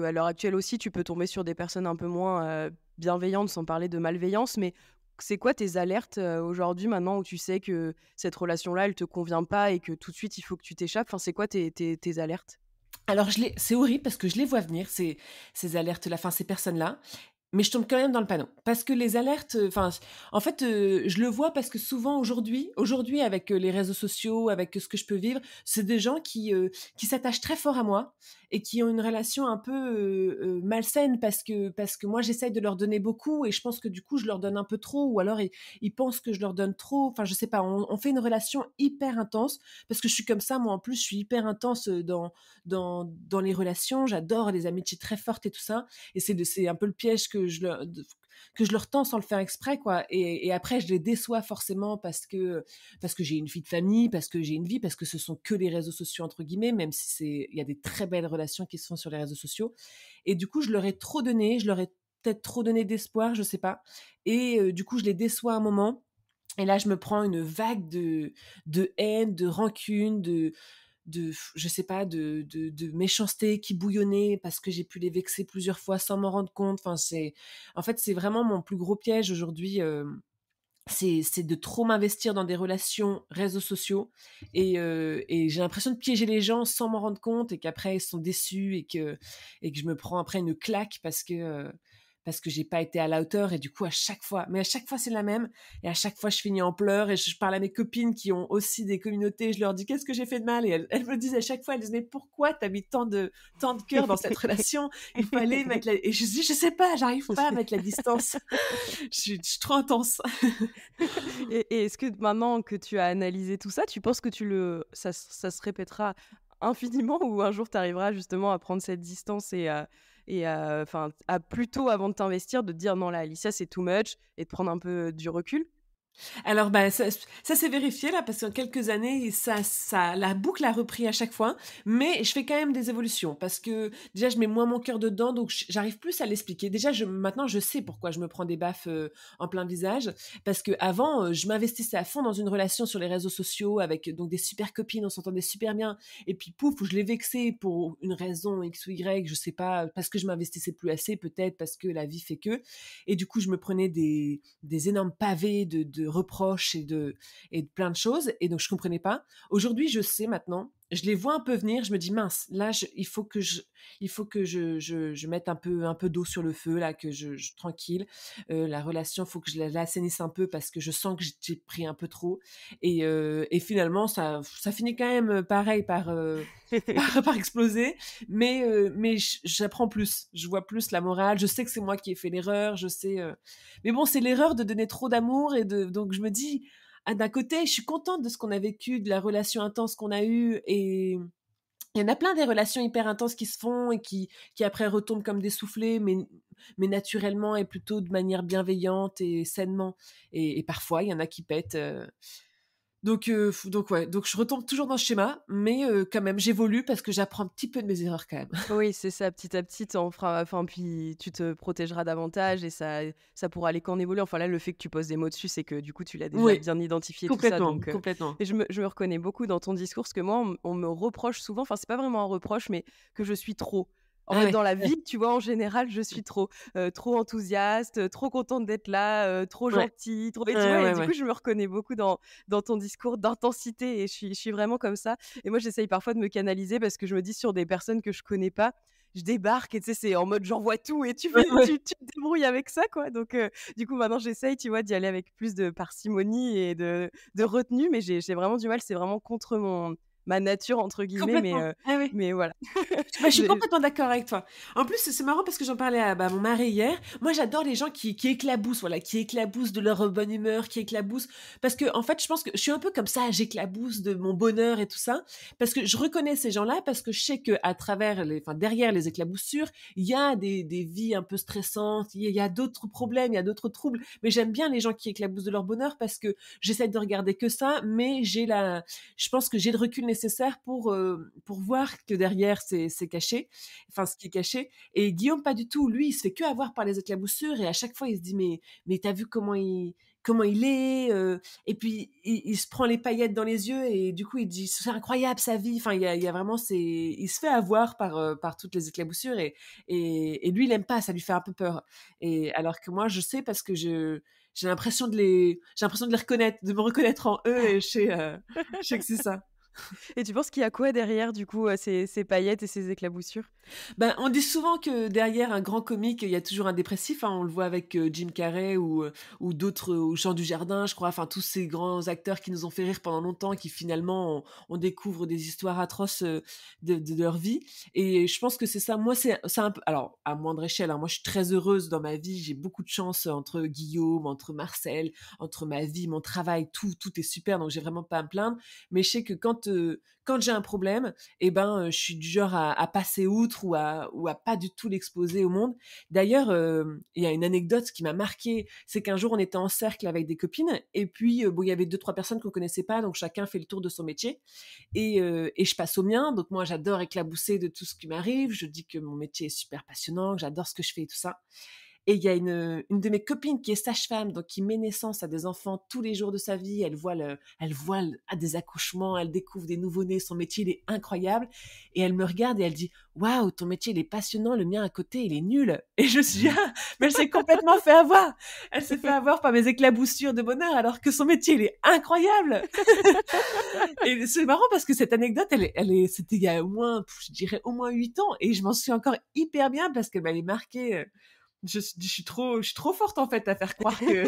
Speaker 1: à l'heure actuelle aussi, tu peux tomber sur des personnes un peu moins bienveillantes, sans parler de malveillance, mais c'est quoi tes alertes aujourd'hui, maintenant, où tu sais que cette relation-là, elle te convient pas et que tout de suite, il faut que tu t'échappes? Enfin, c'est quoi tes alertes?
Speaker 2: Alors, c'est horrible parce que je les vois venir, ces alertes-là, enfin, ces personnes-là. Mais je tombe quand même dans le panneau. Parce que les alertes, enfin, en fait, je le vois parce que souvent aujourd'hui avec les réseaux sociaux, avec ce que je peux vivre, c'est des gens qui s'attachent très fort à moi et qui ont une relation un peu malsaine parce que moi j'essaye de leur donner beaucoup et je pense que du coup je leur donne un peu trop ou alors ils pensent que je leur donne trop. Enfin, je sais pas. On fait une relation hyper intense parce que je suis comme ça. Moi en plus, je suis hyper intense dans les relations. J'adore les amitiés très fortes et tout ça. Et c'est un peu le piège que je leur tends sans le faire exprès, quoi. Et après, je les déçois forcément parce que j'ai une vie de famille, parce que j'ai une vie, parce que ce sont que les réseaux sociaux, entre guillemets, même si il y a des très belles relations qui se font sur les réseaux sociaux. Et du coup, je leur ai trop donné, je leur ai peut-être trop donné d'espoir, je sais pas. Et du coup, je les déçois à un moment. Et là, je me prends une vague de haine, de rancune, je sais pas, de méchanceté qui bouillonnait parce que j'ai pu les vexer plusieurs fois sans m'en rendre compte. Enfin, en fait, c'est vraiment mon plus gros piège aujourd'hui. C'est de trop m'investir dans des relations réseaux sociaux et j'ai l'impression de piéger les gens sans m'en rendre compte et qu'après ils sont déçus et que je me prends après une claque parce que j'ai pas été à la hauteur et du coup à chaque fois c'est la même et à chaque fois je finis en pleurs et je parle à mes copines qui ont aussi des communautés, je leur dis qu'est-ce que j'ai fait de mal et elles me disent à chaque fois, elles disent mais pourquoi t'as mis tant de cœur dans cette relation, il fallait mettre et je dis je sais pas, j'arrive pas à mettre la distance. Je suis trop intense.
Speaker 1: Et est-ce que maintenant que tu as analysé tout ça, tu penses que ça se répétera infiniment ou un jour tu arriveras justement à prendre cette distance enfin, à plutôt avant de t'investir, de te dire non là, Alicia, c'est too much et de prendre un peu du recul?
Speaker 2: Alors, bah, ça s'est vérifié là parce qu'en quelques années, la boucle a repris à chaque fois, mais je fais quand même des évolutions parce que déjà, je mets moins mon cœur dedans, donc j'arrive plus à l'expliquer. Déjà, maintenant, je sais pourquoi je me prends des baffes en plein visage parce que avant, je m'investissais à fond dans une relation sur les réseaux sociaux avec donc des super copines, on s'entendait super bien, et puis pouf, je l'ai vexée pour une raison X ou Y, je sais pas, parce que je m'investissais plus assez, peut-être parce que la vie fait que, et du coup, je me prenais des énormes pavés de reproches et de plein de choses. Et donc, je comprenais pas. Aujourd'hui, je sais maintenant. Je les vois un peu venir. Je me dis, mince, là, il faut que je mette un peu d'eau sur le feu, là, que tranquille. La relation, il faut que je l'assainisse un peu parce que je sens que j'ai pris un peu trop. Et finalement, ça finit quand même pareil par exploser. Mais j'apprends plus. Je vois plus la morale. Je sais que c'est moi qui ai fait l'erreur. Je sais. Mais bon, c'est l'erreur de donner trop d'amour donc je me dis, ah, d'un côté, je suis contente de ce qu'on a vécu, de la relation intense qu'on a eue, et il y en a plein des relations hyper intenses qui se font et qui après retombent comme des soufflets, mais naturellement et plutôt de manière bienveillante et sainement. Et parfois, il y en a qui pètent. Donc ouais, donc je retombe toujours dans ce schéma, mais quand même, j'évolue parce que j'apprends un petit peu de mes erreurs quand même.
Speaker 1: Oui, c'est ça, petit à petit, tu feras enfin, puis tu te protégeras davantage et ça pourra aller qu'en évoluant. Enfin là, le fait que tu poses des mots dessus, c'est que du coup, tu l'as déjà
Speaker 2: Oui,
Speaker 1: bien identifié tout ça,
Speaker 2: complètement,
Speaker 1: donc
Speaker 2: complètement.
Speaker 1: et je me reconnais beaucoup dans ton discours, parce que moi, on me reproche souvent, enfin, c'est pas vraiment un reproche, mais que je suis trop. En
Speaker 2: Ah
Speaker 1: fait,
Speaker 2: ouais,
Speaker 1: dans la
Speaker 2: ouais,
Speaker 1: vie, tu vois, en général, je suis trop, trop enthousiaste, trop contente d'être là, trop
Speaker 2: ouais,
Speaker 1: gentille, trop et tu
Speaker 2: ouais,
Speaker 1: vois? Et
Speaker 2: ouais,
Speaker 1: du
Speaker 2: ouais.
Speaker 1: coup, je me reconnais beaucoup dans ton discours d'intensité, et je suis vraiment comme ça. Et moi, j'essaye parfois de me canaliser parce que je me dis, sur des personnes que je connais pas, je débarque et tu sais, c'est en mode j'envoie tout et tu
Speaker 2: Ouais,
Speaker 1: fais
Speaker 2: ouais.
Speaker 1: tu te débrouilles avec ça, quoi. Donc du coup, maintenant, j'essaye, tu vois, d'y aller avec plus de parcimonie et de retenue, mais j'ai vraiment du mal. C'est vraiment contre ma «nature» entre guillemets, mais
Speaker 2: Complètement. Ah oui.
Speaker 1: mais voilà.
Speaker 2: Bah, je suis
Speaker 1: J'ai
Speaker 2: complètement d'accord avec toi. En plus, c'est marrant parce que j'en parlais à mon mari hier. Moi, j'adore les gens qui éclaboussent, voilà, qui éclaboussent de leur bonne humeur, qui éclaboussent. Parce que, en fait, je pense que je suis un peu comme ça, j'éclabousse de mon bonheur et tout ça. Parce que je reconnais ces gens-là, parce que je sais qu'à travers derrière les éclaboussures, il y a des vies un peu stressantes, il y a d'autres problèmes, il y a d'autres troubles. Mais j'aime bien les gens qui éclaboussent de leur bonheur parce que j'essaie de regarder que ça, mais je pense que j'ai le recul nécessaire pour voir que derrière c'est caché, enfin ce qui est caché. Et Guillaume pas du tout, lui il se fait que avoir par les éclaboussures et à chaque fois il se dit mais t'as vu comment il est, et puis il se prend les paillettes dans les yeux et du coup il dit c'est incroyable sa vie. Enfin il y a vraiment il se fait avoir par toutes les éclaboussures et lui il aime pas, ça lui fait un peu peur. Et alors que moi je sais parce que j'ai l'impression de les reconnaître, de me reconnaître en eux, et je sais que c'est ça.
Speaker 1: Et tu penses qu'il y a quoi derrière, du coup, ces paillettes et ces éclaboussures?
Speaker 2: Ben, on dit souvent que derrière un grand comique, il y a toujours un dépressif, hein. On le voit avec Jim Carrey ou d'autres, ou Jean Dujardin, je crois. Enfin, tous ces grands acteurs qui nous ont fait rire pendant longtemps, qui finalement, on découvre des histoires atroces de leur vie. Et je pense que c'est ça. Moi, c'est un peu, alors à moindre échelle, hein, moi, je suis très heureuse dans ma vie. J'ai beaucoup de chance entre Guillaume, entre Marcel, entre ma vie, mon travail, tout est super. Donc, j'ai vraiment pas à me plaindre. Mais je sais que quand j'ai un problème, eh ben, je suis du genre à passer outre ou à pas du tout l'exposer au monde. D'ailleurs, il y a une anecdote qui m'a marquée, c'est qu'un jour on était en cercle avec des copines et puis bon, il y avait 2-3 personnes qu'on connaissait pas, donc chacun fait le tour de son métier et je passe au mien. Donc moi, j'adore éclabousser de tout ce qui m'arrive. Je dis que mon métier est super passionnant, que j'adore ce que je fais et tout ça. Et il y a une de mes copines qui est sage-femme, donc qui met naissance à des enfants tous les jours de sa vie. Elle voit à des accouchements, elle découvre des nouveau-nés. Son métier, il est incroyable. Et elle me regarde et elle dit, waouh, ton métier, il est passionnant. Le mien à côté, il est nul. Et je suis, ah, mais elle s'est complètement fait avoir. Elle s'est fait avoir par mes éclaboussures de bonheur, alors que son métier, il est incroyable. Et c'est marrant parce que cette anecdote, c'était il y a au moins, je dirais au moins 8 ans. Et je m'en souviens encore hyper bien parce qu'elle m'avait marqué. Je suis trop forte en fait à faire croire que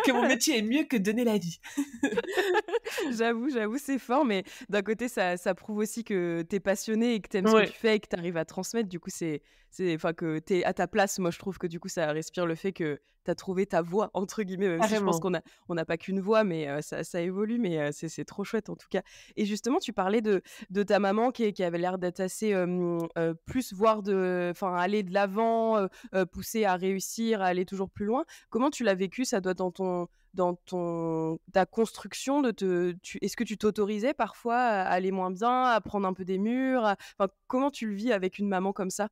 Speaker 2: que mon métier est mieux que donner la vie.
Speaker 1: J'avoue, c'est fort, mais d'un côté, ça prouve aussi que tu es passionné et que tu aimes ce que tu
Speaker 2: Ouais,
Speaker 1: fais et que tu arrives à transmettre. Du coup, enfin, que tu es à ta place. Moi, je trouve que du coup, ça respire le fait que tu as trouvé ta «voie» entre guillemets, même si je pense
Speaker 2: carrément.
Speaker 1: qu'on n'a pas qu'une voix, mais ça évolue, mais c'est trop chouette en tout cas. Et justement, tu parlais de ta maman qui avait l'air d'être assez, plus voire enfin, aller de l'avant, poussée à réussir, à aller toujours plus loin. Comment tu l'as vécu ça, toi, dans ta construction est-ce que tu t'autorisais parfois à aller moins bien, à prendre un peu des murs, enfin, comment tu le vis avec une maman comme ça?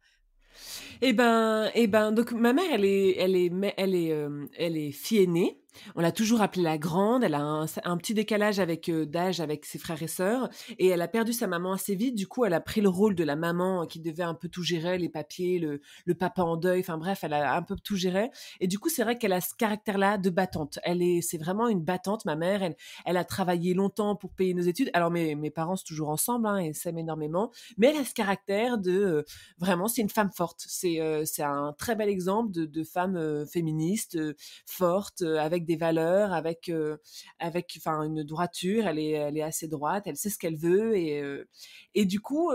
Speaker 2: Donc ma mère, elle est fille aînée. On l'a toujours appelée la grande. Elle a un petit décalage d'âge avec ses frères et sœurs et elle a perdu sa maman assez vite. Du coup, elle a pris le rôle de la maman qui devait un peu tout gérer, les papiers, le papa en deuil, enfin bref, elle a un peu tout géré et du coup, c'est vrai qu'elle a ce caractère-là de battante. C'est vraiment une battante, ma mère. Elle a travaillé longtemps pour payer nos études. Alors mes parents sont toujours ensemble, hein, et s'aiment énormément, mais elle a ce caractère vraiment, c'est une femme forte. C'est un très bel exemple de femme féministe, forte, avec des valeurs, enfin une droiture. Elle est assez droite. Elle sait ce qu'elle veut et du coup,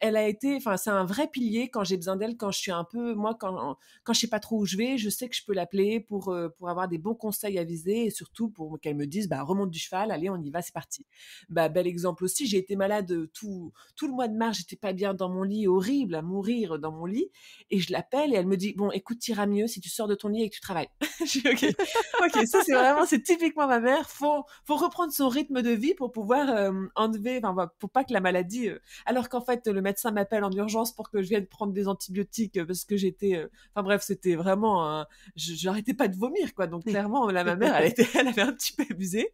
Speaker 2: elle a été, enfin c'est un vrai pilier quand j'ai besoin d'elle, quand je suis un peu, moi quand je sais pas trop où je vais, je sais que je peux l'appeler pour avoir des bons conseils avisés et surtout pour qu'elle me dise bah remonte du cheval, allez on y va, c'est parti. Bah bel exemple aussi, j'ai été malade tout le mois de mars, j'étais pas bien dans mon lit, horrible à mourir dans mon lit et je l'appelle et elle me dit bon écoute t'iras mieux si tu sors de ton lit et que tu travailles. Je dis ok ça c'est typiquement ma mère, faut reprendre son rythme de vie pour pouvoir enlever, enfin pour pas que la maladie alors qu'en fait le médecin m'appelle en urgence pour que je vienne prendre des antibiotiques parce que enfin bref c'était vraiment j'arrêtais pas de vomir quoi, donc clairement ma mère elle avait un petit peu abusé.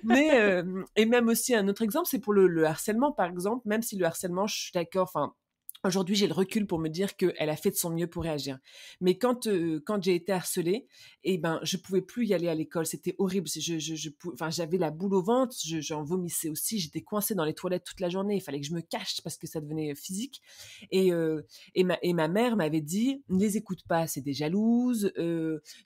Speaker 2: Mais et même aussi un autre exemple, c'est pour le harcèlement par exemple, même si le harcèlement, je suis d'accord, enfin aujourd'hui, j'ai le recul pour me dire qu'elle a fait de son mieux pour réagir. Mais quand j'ai été harcelée, eh ben, je pouvais plus y aller à l'école. C'était horrible. Enfin, j'avais la boule au ventre. J'en vomissais aussi. J'étais coincée dans les toilettes toute la journée. Il fallait que je me cache parce que ça devenait physique. Et ma mère m'avait dit, ne les écoute pas, c'est des jalouses.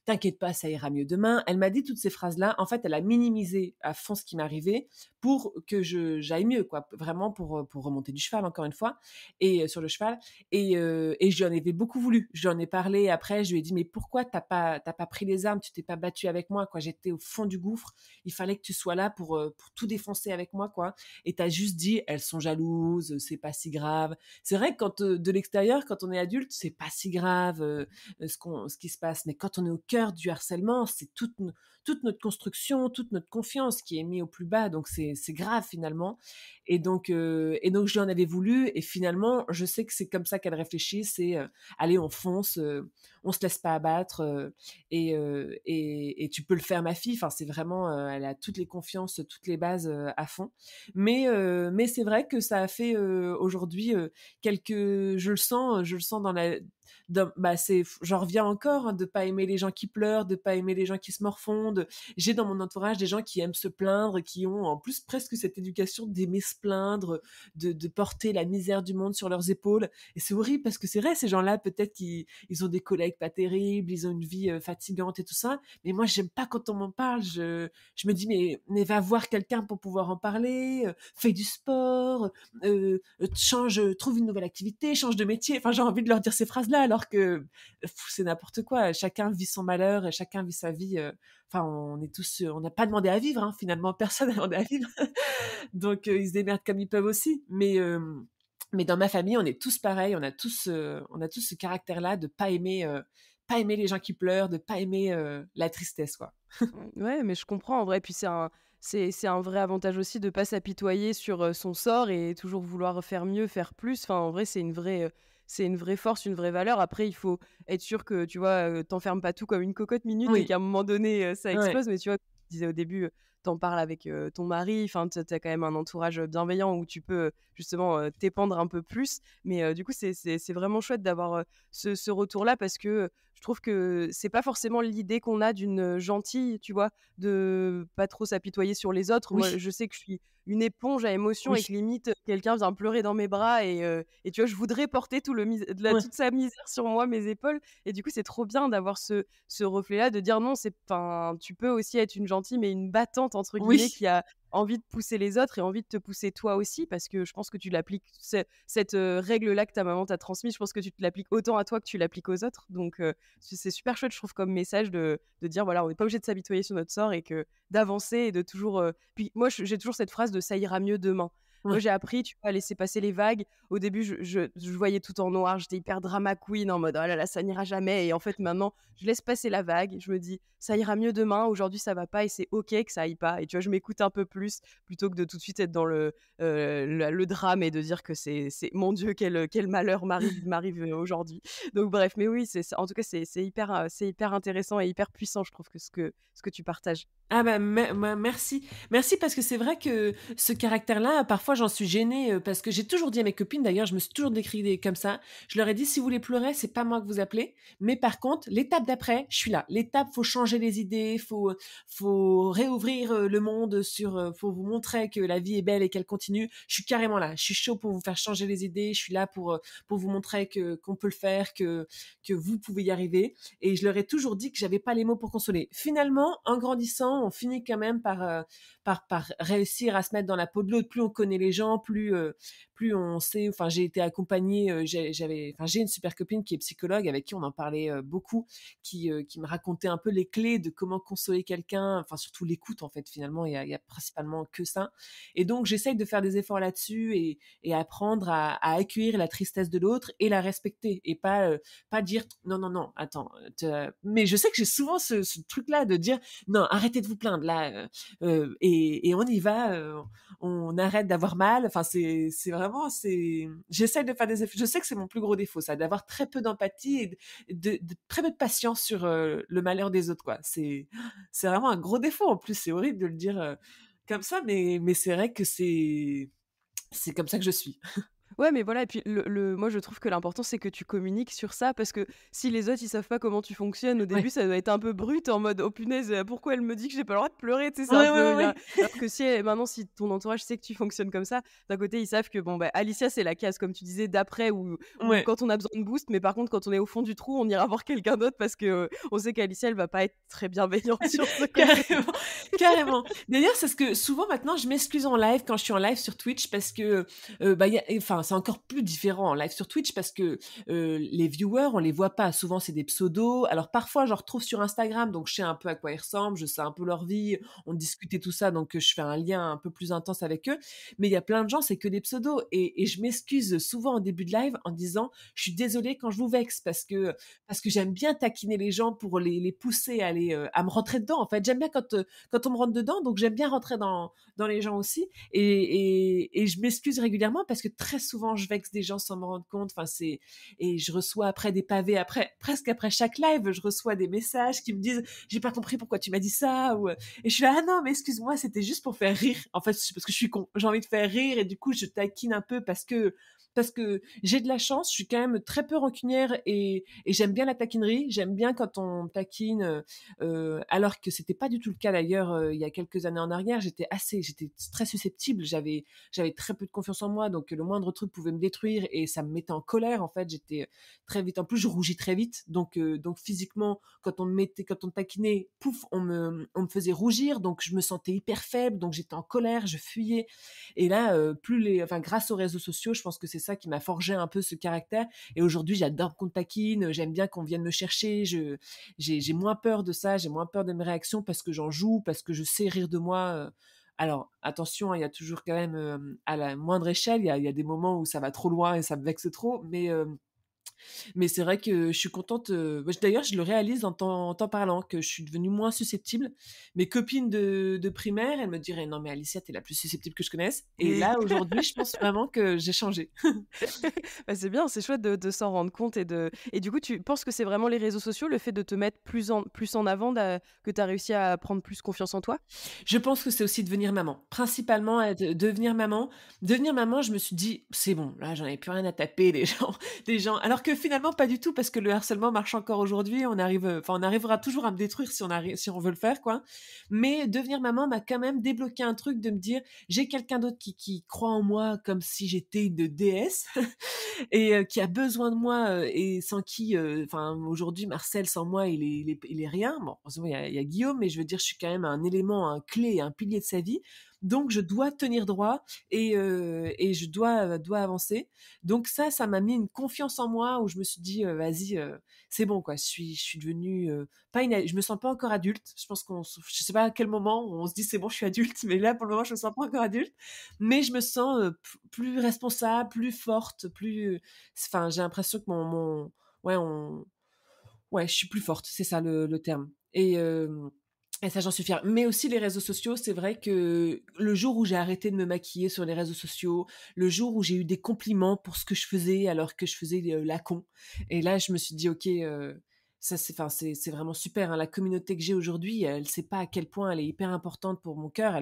Speaker 2: T'inquiète pas, ça ira mieux demain. Elle m'a dit toutes ces phrases-là. En fait, elle a minimisé à fond ce qui m'arrivait pour que j'aille mieux, quoi. Vraiment pour remonter du cheval, encore une fois. Et sur le cheval et je lui en avais beaucoup voulu. Je lui en ai parlé après, je lui ai dit mais pourquoi t'as pas pris les armes, tu t'es pas battu avec moi quoi, j'étais au fond du gouffre, il fallait que tu sois là pour tout défoncer avec moi quoi, et t'as juste dit elles sont jalouses, c'est pas si grave. C'est vrai que quand de l'extérieur, quand on est adulte, c'est pas si grave ce qui se passe, mais quand on est au cœur du harcèlement, c'est toute notre construction, toute notre confiance qui est mise au plus bas, donc c'est grave finalement. Et donc je lui en avais voulu et finalement je sais que c'est comme ça qu'elle réfléchit, c'est allez on fonce, on se laisse pas abattre et tu peux le faire ma fille, enfin c'est vraiment elle a toutes les confiances, toutes les bases à fond, mais c'est vrai que ça a fait aujourd'hui je le sens bah j'en reviens encore, hein, de pas aimer les gens qui pleurent, de pas aimer les gens qui se morfondent. J'ai dans mon entourage des gens qui aiment se plaindre, qui ont en plus presque cette éducation d'aimer se plaindre, de porter la misère du monde sur leurs épaules. Et c'est horrible parce que c'est vrai, ces gens-là, peut-être qu'ils ils ont des collègues pas terribles, ils ont une vie fatigante et tout ça. Mais moi, j'aime pas quand on m'en parle. Je me dis, mais va voir quelqu'un pour pouvoir en parler, fais du sport, trouve une nouvelle activité, change de métier. Enfin, j'ai envie de leur dire ces phrases-là alors que c'est n'importe quoi. Chacun vit son malheur et chacun vit sa vie. Enfin, on n'a pas demandé à vivre, hein, finalement, personne n'a demandé à vivre. Donc, ils se démerdent comme ils peuvent aussi. Mais dans ma famille, on est tous pareils, on a tous ce caractère-là de pas aimer les gens qui pleurent, de pas aimer la tristesse, quoi.
Speaker 1: Ouais, mais je comprends en vrai. Puis c'est un vrai avantage aussi de pas s'apitoyer sur son sort et toujours vouloir faire mieux, faire plus. Enfin, en vrai, c'est une vraie force, une vraie valeur. Après, il faut être sûr que tu vois, t'enfermes pas tout comme une cocotte minute et
Speaker 2: Oui,
Speaker 1: qu'à un moment donné, ça
Speaker 2: ouais,
Speaker 1: explose. Mais tu vois, comme tu disais au début, t'en parles avec ton mari. Enfin, t'as quand même un entourage bienveillant où tu peux justement t'épandre un peu plus. Mais du coup, c'est vraiment chouette d'avoir ce retour-là parce que je trouve que c'est pas forcément l'idée qu'on a d'une gentille, tu vois, de pas trop s'apitoyer sur les autres. Moi,
Speaker 2: oui,
Speaker 1: je sais que je suis une éponge à émotions
Speaker 2: oui,
Speaker 1: et que limite, quelqu'un vient pleurer dans mes bras et tu vois, je voudrais porter
Speaker 2: ouais.
Speaker 1: toute sa misère sur moi, mes épaules. Et du coup, c'est trop bien d'avoir ce reflet-là, de dire non, enfin, tu peux aussi être une gentille, mais une battante, entre guillemets,
Speaker 2: Oui,
Speaker 1: qui a envie de pousser les autres et envie de te pousser toi aussi, parce que je pense que tu l'appliques, cette règle-là que ta maman t'a transmise, je pense que tu te l'appliques autant à toi que tu l'appliques aux autres. Donc, c'est super chouette, je trouve, comme message de dire, voilà, on n'est pas obligé de s'habituer sur notre sort et que d'avancer et de toujours. Puis moi, j'ai toujours cette phrase de ça ira mieux demain. Moi,
Speaker 2: Ouais.
Speaker 1: j'ai appris, tu vois, à laisser passer les vagues. Au début, je voyais tout en noir, j'étais hyper drama queen en mode: «Oh là là, ça n'ira jamais» et en fait, maintenant, je laisse passer la vague. Je me dis: «Ça ira mieux demain, aujourd'hui, ça va pas et c'est OK que ça aille pas» et tu vois, je m'écoute un peu plus plutôt que de tout de suite être dans le drame et de dire que c'est «Mon Dieu, quel malheur m'arrive, aujourd'hui». Donc bref, mais oui, en tout cas, c'est hyper intéressant et hyper puissant, je trouve, que ce que tu partages.
Speaker 2: Ah bah, merci. Merci parce que c'est vrai que ce caractère-là, parfois j'en suis gênée, parce que j'ai toujours dit à mes copines d'ailleurs, je me suis toujours décrite comme ça. Je leur ai dit: «Si vous voulez pleurer, c'est pas moi que vous appelez, mais par contre, l'étape d'après, je suis là. L'étape, faut changer les idées, faut réouvrir, le monde faut vous montrer que la vie est belle et qu'elle continue. Je suis carrément là. Je suis chaud pour vous faire changer les idées. Je suis là pour vous montrer que qu'on peut le faire, que vous pouvez y arriver» et je leur ai toujours dit que j'avais pas les mots pour consoler. Finalement, en grandissant, on finit quand même par réussir à se mettre dans la peau de l'autre. Plus on connaît les gens, plus on sait. Enfin, j'ai été accompagnée. J'ai une super copine qui est psychologue avec qui on en parlait beaucoup, qui me racontait un peu les clés de comment consoler quelqu'un. Enfin, surtout l'écoute en fait. Finalement, il y a principalement que ça. Et donc, j'essaye de faire des efforts là-dessus et apprendre à accueillir la tristesse de l'autre et la respecter et pas dire non, non, non, attends. Mais je sais que j'ai souvent ce truc-là de dire non, arrêtez de vous plaindre là, et on y va, on arrête d'avoir mal. Enfin, c'est vraiment, j'essaie de faire des efforts. Je sais que c'est mon plus gros défaut, ça, d'avoir très peu d'empathie et de très peu de patience sur le malheur des autres, quoi. C'est vraiment un gros défaut en plus. C'est horrible de le dire comme ça, mais c'est vrai que c'est comme ça que je suis.
Speaker 1: Ouais, mais voilà et puis moi je trouve que l'important c'est que tu communiques sur ça parce que si les autres ils savent pas comment tu fonctionnes au début
Speaker 2: Ouais.
Speaker 1: ça doit être un peu brut en mode: «Oh punaise, pourquoi elle me dit que j'ai pas le droit de pleurer?» Tu sais? C'est un
Speaker 2: Ouais, ouais,
Speaker 1: peu
Speaker 2: ouais,
Speaker 1: il y a
Speaker 2: ouais.
Speaker 1: alors que maintenant si ton entourage sait que tu fonctionnes comme ça, d'un côté ils savent que bon, bah, Alicia c'est la case comme tu disais d'après ou
Speaker 2: Ouais.
Speaker 1: quand on a besoin de boost, mais par contre quand on est au fond du trou, on ira voir quelqu'un d'autre parce que, on sait qu'Alicia elle va pas être très bienveillante sur ce côté.
Speaker 2: Carrément, carrément. D'ailleurs, c'est ce que souvent maintenant je m'excuse en live quand je suis en live sur Twitch parce que, bah, enfin, c'est encore plus différent en live sur Twitch parce que, les viewers, on les voit pas. Souvent, c'est des pseudos. Alors parfois, j'en retrouve sur Instagram, donc je sais un peu à quoi ils ressemblent, je sais un peu leur vie, on discute et tout ça, donc je fais un lien un peu plus intense avec eux. Mais il y a plein de gens, c'est que des pseudos et je m'excuse souvent en début de live en disant: «Je suis désolée quand je vous vexe» parce que j'aime bien taquiner les gens pour les pousser à me rentrer dedans. En fait, j'aime bien quand on me rentre dedans, donc j'aime bien rentrer dans les gens aussi. Et je m'excuse régulièrement parce que très souvent je vexe des gens sans me rendre compte. Enfin, et je reçois après des pavés presque après chaque live, je reçois des messages qui me disent j'ai pas compris pourquoi tu m'as dit ça et je suis là ah non mais excuse-moi c'était juste pour faire rire. En fait, c'est parce que je suis con, j'ai envie de faire rire et du coup je taquine un peu parce que j'ai de la chance, je suis quand même très peu rancunière et j'aime bien la taquinerie, j'aime bien quand on taquine, alors que c'était pas du tout le cas d'ailleurs il y a quelques années en arrière. J'étais très susceptible, j'avais très peu de confiance en moi, donc le moindre truc pouvait me détruire et ça me mettait en colère en fait. J'étais très vite, en plus je rougis très vite, donc physiquement quand quand on me taquinait, pouf, on me faisait rougir, donc je me sentais hyper faible, donc j'étais en colère, je fuyais. Et là, enfin, grâce aux réseaux sociaux, je pense que c'est ça qui m'a forgé un peu ce caractère. Et aujourd'hui, j'adore qu'on me taquine, j'aime bien qu'on vienne me chercher. J'ai moins peur de ça, j'ai moins peur de mes réactions parce que j'en joue, parce que je sais rire de moi. Alors, attention, hein, il y a toujours quand même, à la moindre échelle, il y a des moments où ça va trop loin et ça me vexe trop, mais c'est vrai que je suis contente. D'ailleurs, je le réalise en t'en parlant, que je suis devenue moins susceptible. Mes copines de primaire, elles me diraient non, mais Alicia, t'es la plus susceptible que je connaisse. Et là, aujourd'hui, je pense vraiment que j'ai changé.
Speaker 1: Bah, c'est bien, c'est chouette de s'en rendre compte et du coup, tu penses que c'est vraiment les réseaux sociaux, le fait de te mettre plus en avant, que tu as réussi à prendre plus confiance en toi?
Speaker 2: Je pense que c'est aussi devenir maman. Principalement, devenir maman. Devenir maman, je me suis dit, c'est bon, là, j'en ai plus rien à taper des gens, des gens. Alors que finalement, pas du tout, parce que le harcèlement marche encore aujourd'hui. On arrivera toujours à me détruire si on veut le faire, quoi. Mais devenir maman m'a quand même débloqué un truc de me dire, j'ai quelqu'un d'autre qui croit en moi comme si j'étais une déesse et qui a besoin de moi et sans qui, enfin, aujourd'hui, Marcel, sans moi, il est rien. Bon, heureusement, il y a Guillaume, mais je veux dire, je suis quand même un élément, un clé, un pilier de sa vie. donc je dois tenir droit et je dois avancer. Donc ça m'a mis une confiance en moi où je me suis dit vas-y, c'est bon quoi. Je suis devenue pas je me sens pas encore adulte. Je pense je sais pas à quel moment on se dit c'est bon, je suis adulte, mais là pour le moment je me sens pas encore adulte, mais je me sens plus responsable, plus forte, plus. Enfin, j'ai l'impression que ouais, ouais, je suis plus forte, c'est ça le terme. Et ça, j'en suis fière. Mais aussi les réseaux sociaux, c'est vrai que le jour où j'ai arrêté de me maquiller sur les réseaux sociaux, le jour où j'ai eu des compliments pour ce que je faisais alors que je faisais la con, et là je me suis dit ok, ça enfin c'est vraiment super. Hein. La communauté que j'ai aujourd'hui, elle sait pas à quel point elle est hyper importante pour mon cœur.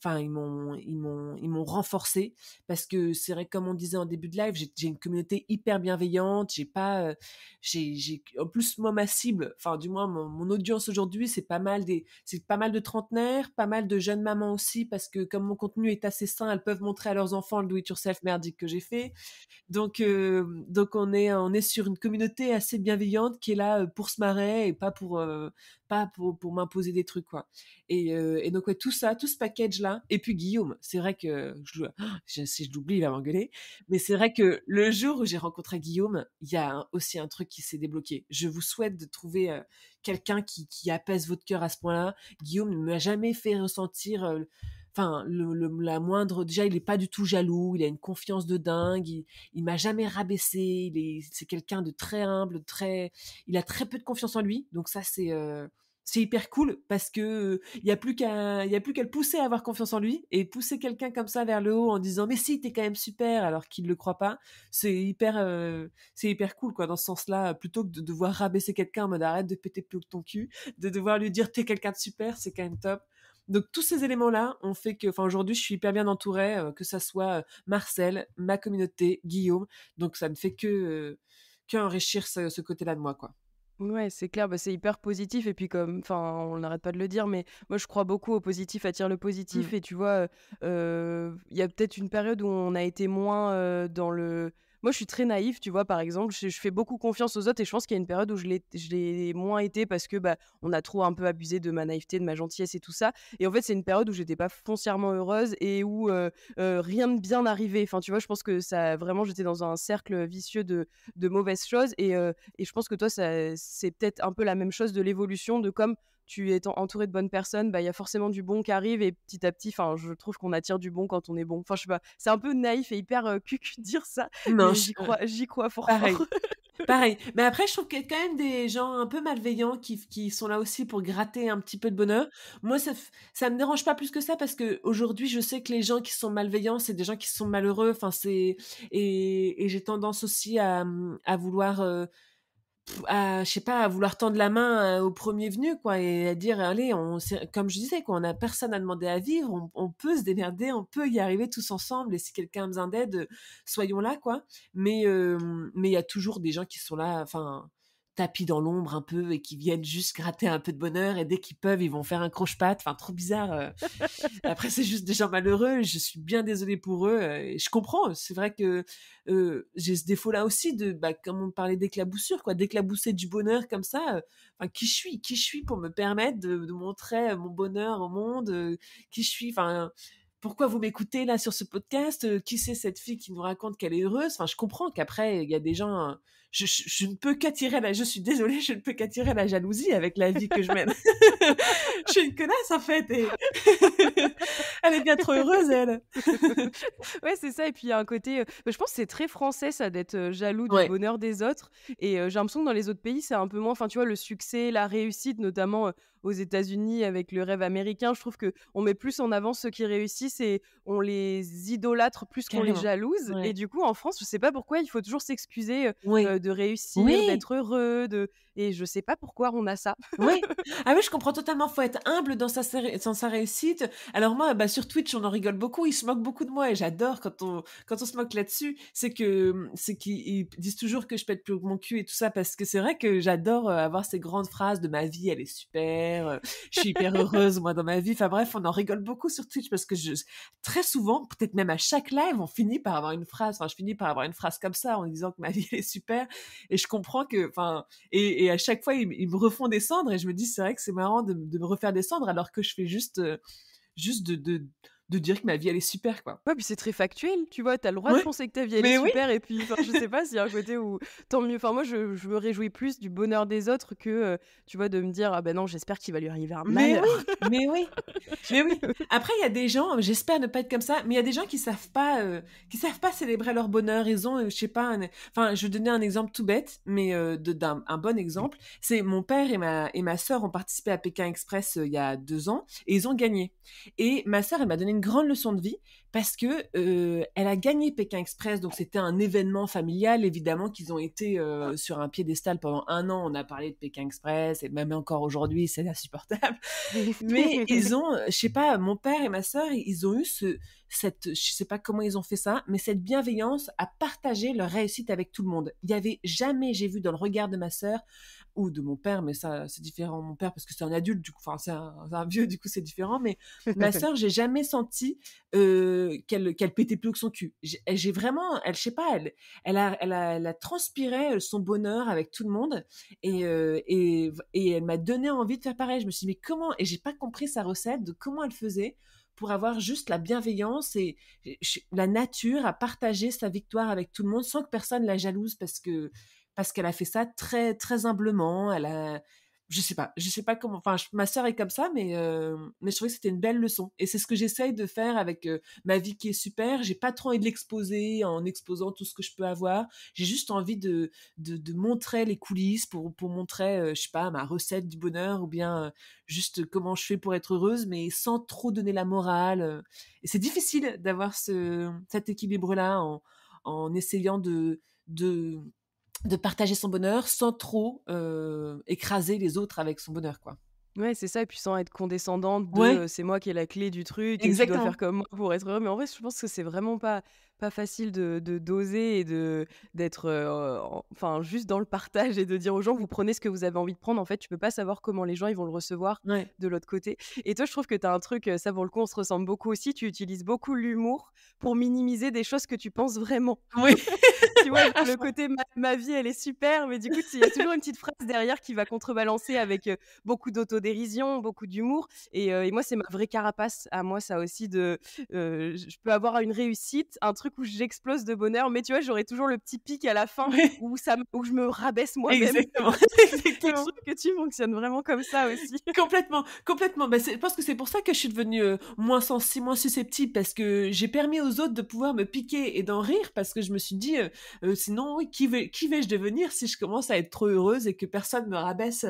Speaker 2: Enfin ils m'ont renforcé parce que c'est vrai comme on disait en début de live, j'ai une communauté hyper bienveillante. J'ai pas j'ai en plus moi ma cible, enfin du moins mon audience aujourd'hui, c'est pas mal de trentenaires, pas mal de jeunes mamans aussi, parce que comme mon contenu est assez sain, elles peuvent montrer à leurs enfants le do-it-yourself merdique que j'ai fait. Donc on est sur une communauté assez bienveillante qui est là pour se marrer et pas pour m'imposer des trucs quoi. Et donc ouais, tout ça, tout ce package là. Et puis Guillaume, c'est vrai que si je l'oublie, il va m'engueuler. Mais c'est vrai que le jour où j'ai rencontré Guillaume, il y a aussi un truc qui s'est débloqué. Je vous souhaite de trouver quelqu'un qui apaise votre cœur à ce point-là. Guillaume ne m'a jamais fait ressentir enfin la moindre. Déjà, il est pas du tout jaloux, il a une confiance de dingue, il m'a jamais rabaissé, c'est quelqu'un de très humble, il a très peu de confiance en lui, donc ça c'est hyper cool parce que il y a plus qu'à le pousser à avoir confiance en lui, et pousser quelqu'un comme ça vers le haut en disant mais si t'es quand même super alors qu'il le croit pas, c'est hyper cool quoi, dans ce sens-là, plutôt que de devoir rabaisser quelqu'un en mode arrête de péter plus haut que ton cul, de devoir lui dire t'es quelqu'un de super, c'est quand même top. Donc tous ces éléments-là ont fait que, enfin aujourd'hui, je suis hyper bien entourée, que ça soit Marcel, ma communauté, Guillaume. Donc ça ne fait qu'enrichir ce côté-là de moi, quoi.
Speaker 1: Ouais, c'est clair, bah, c'est hyper positif et puis comme enfin, on n'arrête pas de le dire, mais moi je crois beaucoup au positif attire le
Speaker 2: Mm.
Speaker 1: positif et tu vois, il y a peut-être une période où on a été moins, dans le moi je suis très naïve, tu vois? Par exemple, je fais beaucoup confiance aux autres et je pense qu'il y a une période où je l'ai moins été parce que, bah, on a trop un peu abusé de ma naïveté, de ma gentillesse et tout ça et en fait, c'est une période où j'étais pas foncièrement heureuse et où, rien de bien n'arrivait. Enfin, tu vois? Je pense que ça vraiment j'étais dans un cercle vicieux de mauvaises choses et je pense que toi, c'est peut-être un peu la même chose de l'évolution, de comme tu es entouré de bonnes personnes, bah, il y a forcément du bon qui arrive et petit à petit, enfin, je trouve qu'on attire du bon quand on est bon. Enfin, je sais pas, c'est un peu naïf et hyper cucu de dire ça,
Speaker 2: Non,
Speaker 1: mais j'y crois fort
Speaker 2: pareil.
Speaker 1: fort.
Speaker 2: Pareil. Mais après, je trouve qu'il y a quand même des gens un peu malveillants qui sont là aussi pour gratter un petit peu de bonheur. Moi, ça me dérange pas plus que ça parce que aujourd'hui, je sais que les gens qui sont malveillants, c'est des gens qui sont malheureux. Enfin, et j'ai tendance aussi à vouloir je sais pas, à vouloir tendre la main au premier venu, quoi, et à dire, allez, comme je disais, quoi, on a personne à demander à vivre, on peut se démerder, on peut y arriver tous ensemble, et si quelqu'un a besoin d'aide, soyons là, quoi. Mais il y a toujours des gens qui sont là, enfin, tapis dans l'ombre un peu, et qui viennent juste gratter un peu de bonheur, et dès qu'ils peuvent, ils vont faire un croche-patte, enfin, trop bizarre. Après, c'est juste des gens malheureux. Je suis bien désolée pour eux. Et je comprends. C'est vrai que j'ai ce défaut-là aussi comme on parlait d'éclaboussure, quoi, d'éclabousser du bonheur comme ça. Enfin, qui je suis pour me permettre de montrer mon bonheur au monde. Qui je suis. Enfin, pourquoi vous m'écoutez là sur ce podcast? Qui c'est cette fille qui nous raconte qu'elle est heureuse? Enfin, je comprends qu'après il y a des gens. Je ne peux qu'attirer je suis désolée, je ne peux qu'attirer la jalousie avec la vie que je mène. Je suis une connasse en fait et elle est bien trop heureuse elle.
Speaker 1: Ouais, c'est ça et puis il y a un côté, bah, je pense que c'est très français ça d'être, jaloux du
Speaker 2: Ouais,
Speaker 1: bonheur des autres et j'ai l'impression que dans les autres pays, c'est un peu moins enfin, tu vois, le succès, la réussite, notamment, aux États-Unis avec le rêve américain, je trouve qu'on met plus en avant ceux qui réussissent et on les idolâtre plus qu'on les
Speaker 2: carrément.
Speaker 1: jalouse et
Speaker 2: Ouais.
Speaker 1: du coup, en France, je sais pas pourquoi il faut toujours s'excuser,
Speaker 2: Oui.
Speaker 1: de réussir,
Speaker 2: Oui.
Speaker 1: d'être heureux, et je sais pas pourquoi on a ça.
Speaker 2: Oui. Ah oui, je comprends totalement. Faut être humble dans sa réussite. Alors moi, bah, sur Twitch, on en rigole beaucoup. Ils se moquent beaucoup de moi et j'adore quand on se moque là-dessus. C'est qu'ils disent toujours que je pète plus mon cul et tout ça parce que c'est vrai que j'adore avoir ces grandes phrases de ma vie, elle est super. Je suis hyper heureuse moi dans ma vie. Enfin bref, on en rigole beaucoup sur Twitch parce que très souvent, peut-être même à chaque live, on finit par avoir une phrase. Enfin, je finis par avoir une phrase comme ça en disant que ma vie elle est super. Et je comprends que, enfin, et à chaque fois, ils me refont descendre et je me dis, c'est vrai que c'est marrant de me refaire descendre alors que je fais juste de dire que ma vie elle est super quoi.
Speaker 1: Ouais, puis c'est très factuel, tu vois? Tu as le droit de
Speaker 2: Ouais,
Speaker 1: penser que ta vie, elle est
Speaker 2: mais oui,
Speaker 1: super et puis, enfin, je sais pas s'il y a un côté où tant mieux. Enfin, moi, je me réjouis plus du bonheur des autres que, tu vois, de me dire: «Ah ben non, j'espère qu'il va lui arriver un
Speaker 2: mais oui,
Speaker 1: malheur».
Speaker 2: mais oui. Mais oui. Après, il y a des gens, j'espère ne pas être comme ça, mais il y a des gens qui savent pas célébrer leur bonheur. Ils ont, je sais pas, enfin, je vais donner un exemple tout bête, mais un bon exemple. C'est mon père et ma sœur ont participé à Pékin Express il y a 2 ans et ils ont gagné. Et ma sœur, elle m'a donné une grande leçon de vie parce que elle a gagné Pékin Express, donc c'était un événement familial, évidemment qu'ils ont été sur un piédestal pendant 1 an. On a parlé de Pékin Express et même encore aujourd'hui, c'est insupportable. Mais ils ont, je sais pas, mon père et ma sœur, ils ont eu je sais pas comment ils ont fait ça, mais cette bienveillance à partager leur réussite avec tout le monde. Il y avait jamais, j'ai vu dans le regard de ma sœur ou de mon père, mais ça, c'est différent. Mon père, parce que c'est un adulte, du coup, enfin, c'est un vieux, du coup, c'est différent. Mais ma sœur, j'ai jamais senti qu'elle pétait plus que son cul. J'ai vraiment, je sais pas, elle a transpiré son bonheur avec tout le monde et elle m'a donné envie de faire pareil. Je me suis dit, mais comment? Et j'ai pas compris sa recette de comment elle faisait pour avoir juste la bienveillance et la nature à partager sa victoire avec tout le monde sans que personne la jalouse parce qu'elle a fait ça très très humblement. Je sais pas comment. Enfin, ma sœur est comme ça, mais je trouvais que c'était une belle leçon. Et c'est ce que j'essaye de faire avec ma vie qui est super. J'ai pas trop envie de l'exposer en exposant tout ce que je peux avoir. J'ai juste envie de montrer les coulisses pour montrer, je sais pas, ma recette du bonheur ou bien juste comment je fais pour être heureuse, mais sans trop donner la morale. Et c'est difficile d'avoir cet équilibre-là en essayant de partager son bonheur sans trop écraser les autres avec son bonheur, quoi.
Speaker 1: Ouais, c'est ça et puis sans être condescendante de,
Speaker 2: Ouais,
Speaker 1: «C'est moi qui ai la clé du truc et tu dois faire
Speaker 2: exactement.
Speaker 1: comme moi pour être heureux». Mais en vrai, je pense que c'est vraiment pas facile de d'oser et d'être, enfin, juste dans le partage et de dire aux gens: «Vous prenez ce que vous avez envie de prendre». En fait, tu peux pas savoir comment les gens, ils vont le recevoir
Speaker 2: Ouais.
Speaker 1: de l'autre côté et toi, je trouve que tu as un truc, ça pour le coup, on se ressemble beaucoup aussi, tu utilises beaucoup l'humour pour minimiser des choses que tu penses vraiment.
Speaker 2: Oui,
Speaker 1: Tu vois, genre
Speaker 2: à
Speaker 1: le
Speaker 2: fond.
Speaker 1: côté ma vie, elle est super, mais du coup, il y a toujours une petite phrase derrière qui va contrebalancer avec, beaucoup d'autodérision, beaucoup d'humour et moi, c'est ma vraie carapace à moi, ça aussi de, je peux avoir une réussite, un truc où j'explose de bonheur, mais tu vois, j'aurai toujours le petit pic à la fin
Speaker 2: Ouais,
Speaker 1: où je me rabaisse moi-même
Speaker 2: exactement,
Speaker 1: et je
Speaker 2: exactement.
Speaker 1: trouve que tu fonctionnes vraiment comme ça aussi.
Speaker 2: Complètement, complètement. Bah, je pense que c'est pour ça que je suis devenue moins susceptible parce que j'ai permis aux autres de pouvoir me piquer et d'en rire parce que je me suis dit, sinon, oui, qui vais-je devenir si je commence à être trop heureuse et que personne me rabaisse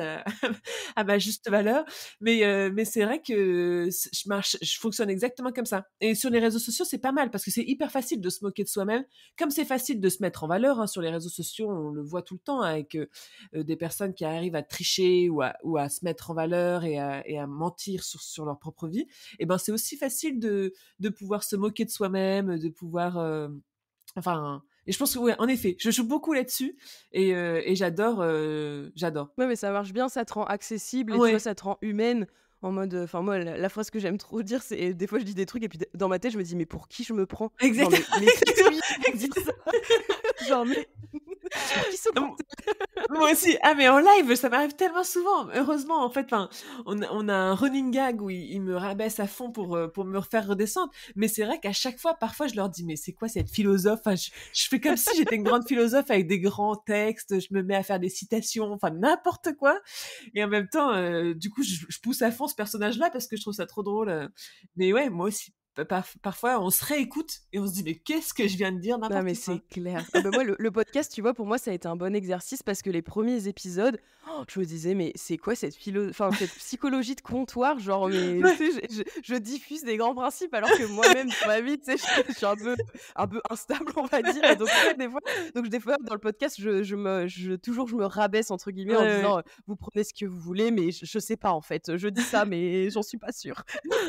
Speaker 2: à ma juste valeur. Mais c'est vrai que je fonctionne exactement comme ça. Et sur les réseaux sociaux, c'est pas mal parce que c'est hyper facile de se moquer de soi-même, comme c'est facile de se mettre en valeur. Hein, sur les réseaux sociaux, on le voit tout le temps hein, avec des personnes qui arrivent à tricher ou à se mettre en valeur et à mentir sur leur propre vie, et ben c'est aussi facile de pouvoir se moquer de soi-même, de pouvoir, enfin, et je pense que ouais, en effet, je joue beaucoup là-dessus et j'adore, j'adore.
Speaker 1: Ouais, mais ça marche bien, ça te rend accessible et tu vois,
Speaker 2: Ouais,
Speaker 1: ça te rend humaine en mode, enfin moi la phrase que j'aime trop dire, c'est des fois je dis des trucs et puis dans ma tête je me dis: «Mais pour qui je me prends?» Genre
Speaker 2: exactement,
Speaker 1: mais qui
Speaker 2: exactement,
Speaker 1: suis-je pour dire ça? Genre mais pour qui se prend?
Speaker 2: exactement. Moi aussi. Ah, mais en live, ça m'arrive tellement souvent. Heureusement, en fait, enfin, on a un running gag où il me rabaisse à fond pour me faire redescendre. Mais c'est vrai qu'à chaque fois, parfois, je leur dis, mais c'est quoi cette philosophe? Enfin, je fais comme si j'étais une grande philosophe avec des grands textes. Je me mets à faire des citations, enfin, n'importe quoi. Et en même temps, du coup, je pousse à fond ce personnage-là parce que je trouve ça trop drôle. Mais ouais, moi aussi. Parfois, on se réécoute et on se dit, mais qu'est-ce que je viens de dire?
Speaker 1: Non,
Speaker 2: N'importe
Speaker 1: mais c'est
Speaker 2: quoi.
Speaker 1: clair. Ah bah, moi, le podcast, tu vois, pour moi, ça a été un bon exercice parce que les premiers épisodes, je me disais: «Mais c'est quoi cette psychologie de comptoir?» genre, mais
Speaker 2: Ouais.
Speaker 1: tu sais, je diffuse des grands principes alors que moi-même, dans ma vie, tu sais, je suis un peu instable, on va dire et donc ouais, des fois, dans le podcast, toujours, je me «rabaisse» entre
Speaker 2: Ouais,
Speaker 1: guillemets en
Speaker 2: ouais.
Speaker 1: disant, «Vous prenez ce que vous voulez, mais je sais pas, en fait. Je dis ça, mais j'en suis pas sûre».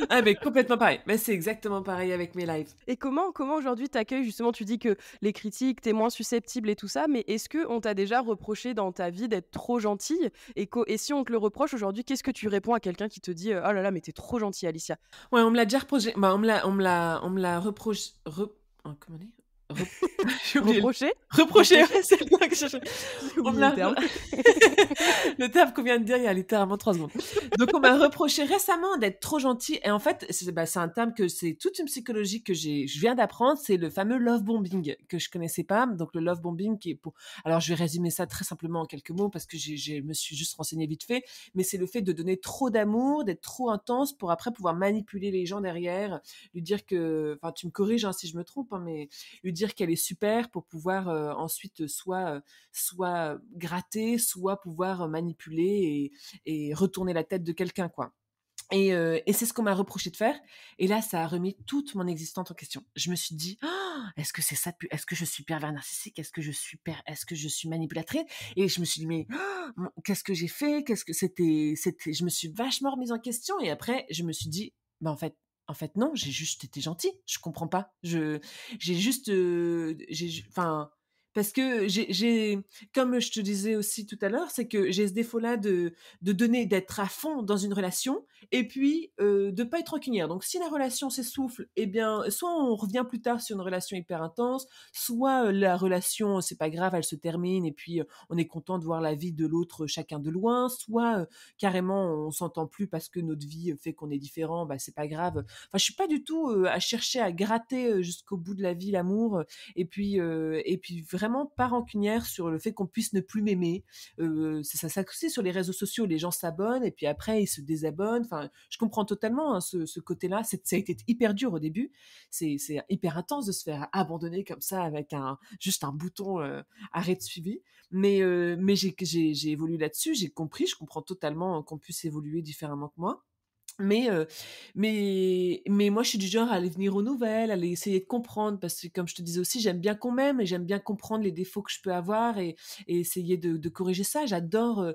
Speaker 2: Ah, mais complètement pareil. Mais c'est exactement pareil avec mes lives.
Speaker 1: Et comment aujourd'hui t'accueilles justement, tu dis que les critiques, t'es moins susceptible et tout ça, mais est-ce que on t'a déjà reproché dans ta vie d'être trop gentille? Et si on te le reproche aujourd'hui, qu'est-ce que tu réponds à quelqu'un qui te dit, «Oh là là, mais t'es trop gentille Alicia»?
Speaker 2: Ouais, on me l'a déjà reproché. Bah, on me l'a reproché. Comment dire? J'ai oublié
Speaker 1: Reprocher?
Speaker 2: reprocher, ouais, c'est le terme que je cherchais.
Speaker 1: J'ai
Speaker 2: On me
Speaker 1: oublié
Speaker 2: l'a
Speaker 1: le terme.
Speaker 2: le terme qu'on vient de dire il y a littéralement 3 secondes. Donc on m'a reproché récemment d'être trop gentille et en fait, c'est un terme que c'est toute une psychologie que je viens d'apprendre, c'est le fameux love bombing que je connaissais pas. Donc le love bombing qui est pour alors je vais résumer ça très simplement en quelques mots parce que je me suis juste renseignée vite fait, mais c'est le fait de donner trop d'amour, d'être trop intense pour après pouvoir manipuler les gens derrière, lui dire que enfin tu me corriges hein, si je me trompe hein, mais lui dire qu'elle est super pour pouvoir ensuite soit gratter, soit pouvoir manipuler et retourner la tête de quelqu'un, quoi. Et c'est ce qu'on m'a reproché de faire. Et là, ça a remis toute mon existence en question. Je me suis dit, oh, est-ce que c'est ça? Est-ce que je suis pervers narcissique? Est-ce que je suis manipulatrice? Et je me suis dit, mais qu'est-ce que j'ai fait? Qu'est-ce que c'était? Je me suis vachement remise en question. Et après, je me suis dit, bah en fait, non, j'ai juste été gentille. Je comprends pas. J'ai juste, enfin, parce que comme je te disais aussi tout à l'heure, c'est que j'ai ce défaut-là de donner, d'être à fond dans une relation et puis de pas être rancunière. Donc si la relation s'essouffle, eh bien, soit on revient plus tard sur une relation hyper intense, soit la relation, c'est pas grave, elle se termine et puis on est content de voir la vie de l'autre chacun de loin, soit carrément on s'entend plus parce que notre vie fait qu'on est différent, bah c'est pas grave. Enfin, je suis pas du tout à chercher à gratter jusqu'au bout de la vie l'amour et puis vraiment pas rancunière sur le fait qu'on puisse ne plus m'aimer. C'est ça aussi sur les réseaux sociaux, les gens s'abonnent et puis après ils se désabonnent. Enfin, je comprends totalement hein, ce côté-là. Ça a été hyper dur au début. C'est hyper intense de se faire abandonner comme ça avec juste un bouton arrêt de suivi. Mais j'ai évolué là-dessus, j'ai compris, je comprends totalement qu'on puisse évoluer différemment que moi. Mais, heu, mais moi, je suis du genre à aller venir aux nouvelles, à aller essayer de comprendre parce que comme je te disais aussi, j'aime bien qu'on m'aime et j'aime bien comprendre les défauts que je peux avoir et essayer de corriger ça. J'adore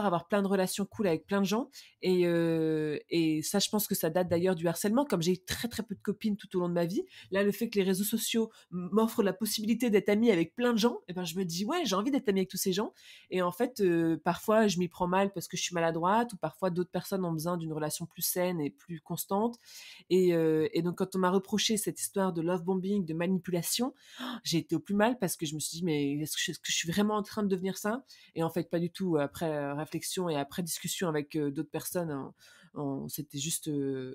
Speaker 2: avoir plein de relations cool avec plein de gens et ça, je pense que ça date d'ailleurs du harcèlement. Comme j'ai eu très, très peu de copines tout au long de ma vie, là, le fait que les réseaux sociaux m'offrent la possibilité d'être amie avec plein de gens et ben, je me dis: «Ouais, j'ai envie d'être amie avec tous ces gens» et en fait, parfois, je m'y prends mal parce que je suis maladroite ou parfois d'autres personnes ont besoin d'une relation plus saine et plus constante. Et donc, quand on m'a reproché cette histoire de love bombing, de manipulation, j'ai été au plus mal parce que je me suis dit, mais est-ce que je suis vraiment en train de devenir ça? Et en fait, pas du tout. Après réflexion et après discussion avec d'autres personnes, hein, c'était juste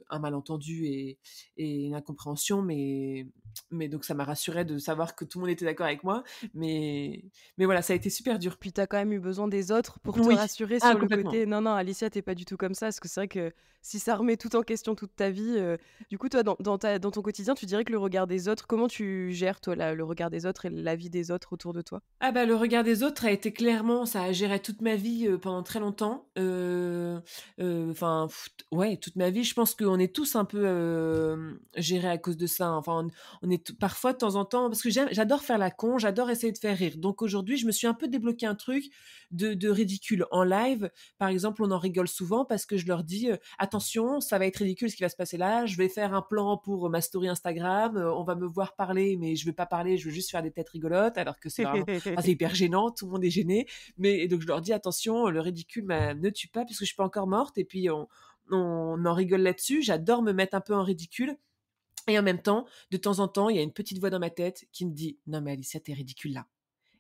Speaker 2: un malentendu et une incompréhension. Mais donc, ça m'a rassurée de savoir que tout le monde était d'accord avec moi. Mais, mais voilà, ça a été super dur.
Speaker 1: Puis t'as quand même eu besoin des autres pour te
Speaker 2: Oui.
Speaker 1: rassurer
Speaker 2: Ah,
Speaker 1: sur le
Speaker 2: complètement.
Speaker 1: côté non, non, Alicia, t'es pas du tout comme ça. Parce que c'est vrai que si ça remet tout en question toute ta vie, du coup, toi, dans ton quotidien, tu dirais que le regard des autres, comment tu gères, toi, le regard des autres et la vie des autres autour de toi?
Speaker 2: Ah bah, le regard des autres a été clairement ça a géré toute ma vie, pendant très longtemps. Enfin, ouais, toute ma vie. Je pense qu'on est tous un peu, gérés à cause de ça. Enfin, on est t parfois, de temps en temps parce que j'adore faire la con, j'adore essayer de faire rire. Donc aujourd'hui, je me suis un peu débloqué un truc de ridicule. En live, par exemple, on en rigole souvent parce que je leur dis, «Attention, ça va être ridicule ce qui va se passer là. Je vais faire un plan pour ma story Instagram, on va me voir parler, mais je vais pas parler, je veux juste faire des têtes rigolotes», alors que c'est vraiment c'est hyper gênant, tout le monde est gêné. Mais et donc je leur dis attention, le ridicule ne tue pas puisque je suis pas encore morte. Et puis on en rigole là-dessus. J'adore me mettre un peu en ridicule. Et en même temps, de temps en temps, il y a une petite voix dans ma tête qui me dit non mais Alicia, t'es ridicule là.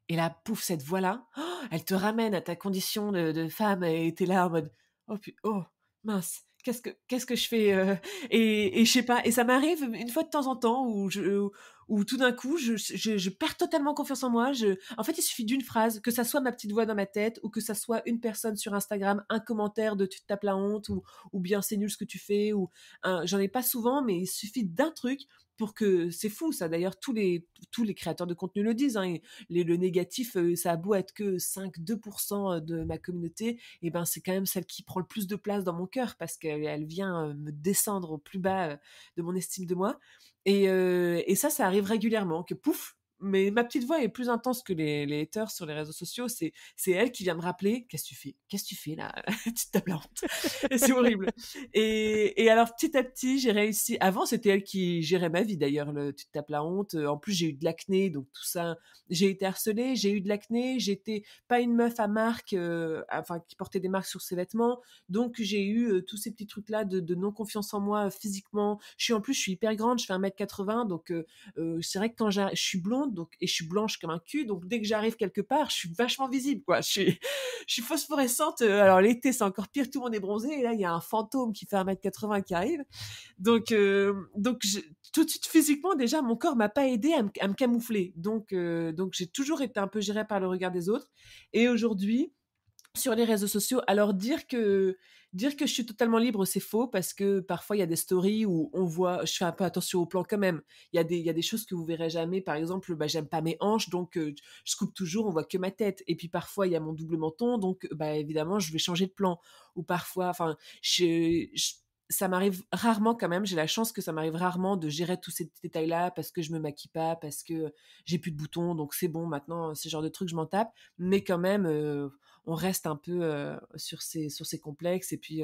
Speaker 2: Et là, pouf, cette voix-là, elle te ramène à ta condition de femme et t'es là en mode oh mince. Qu'est-ce que je fais et je sais pas et ça m'arrive une fois de temps en temps où tout d'un coup je perds totalement confiance en moi. En fait, il suffit d'une phrase, que ça soit ma petite voix dans ma tête ou que ça soit une personne sur Instagram, un commentaire de tu te tapes la honte ou bien c'est nul ce que tu fais j'en ai pas souvent, mais il suffit d'un truc pour que c'est fou ça. D'ailleurs, tous les créateurs de contenu le disent. Hein, le négatif, ça a beau être que 5-2% de ma communauté, et ben c'est quand même celle qui prend le plus de place dans mon cœur parce qu'elle vient me descendre au plus bas de mon estime de moi. Et ça arrive régulièrement que pouf, mais ma petite voix est plus intense que les haters sur les réseaux sociaux. C'est elle qui vient me rappeler: «Qu'est-ce que tu fais? Qu'est-ce que tu fais là? Tu te tapes la honte». Et c'est horrible. Et alors petit à petit, j'ai réussi. Avant, c'était elle qui gérait ma vie d'ailleurs, le «tu te tapes la honte». En plus, j'ai eu de l'acné, donc tout ça, j'ai été harcelée, j'ai eu de l'acné, j'étais pas une meuf à marque, enfin qui portait des marques sur ses vêtements, donc j'ai eu tous ces petits trucs-là de non confiance en moi physiquement. Je suis hyper grande, je fais 1,80 m, donc c'est vrai que quand je suis blonde, donc, et je suis blanche comme un cul, donc dès que j'arrive quelque part, je suis vachement visible, quoi. Je suis phosphorescente. Alors l'été, c'est encore pire, tout le monde est bronzé, et là, il y a un fantôme qui fait 1,80 m qui arrive. Donc tout de suite, physiquement, déjà, mon corps m'a pas aidé à me camoufler. Donc j'ai toujours été un peu gérée par le regard des autres. Et aujourd'hui, sur les réseaux sociaux, alors dire que je suis totalement libre, c'est faux, parce que parfois il y a des stories où on voit, je fais un peu attention au plan quand même. Il y a des choses que vous verrez jamais. Par exemple, bah, j'aime pas mes hanches, donc je coupe toujours, on voit que ma tête. Et puis parfois il y a mon double menton, donc bah évidemment je vais changer de plan. Ou parfois, enfin, ça m'arrive rarement quand même. J'ai la chance que ça m'arrive rarement de gérer tous ces petits détails-là, parce que je me maquille pas, parce que j'ai plus de boutons, donc c'est bon. Maintenant, ce genre de trucs, je m'en tape. Mais quand même, on reste un peu sur ces complexes, et puis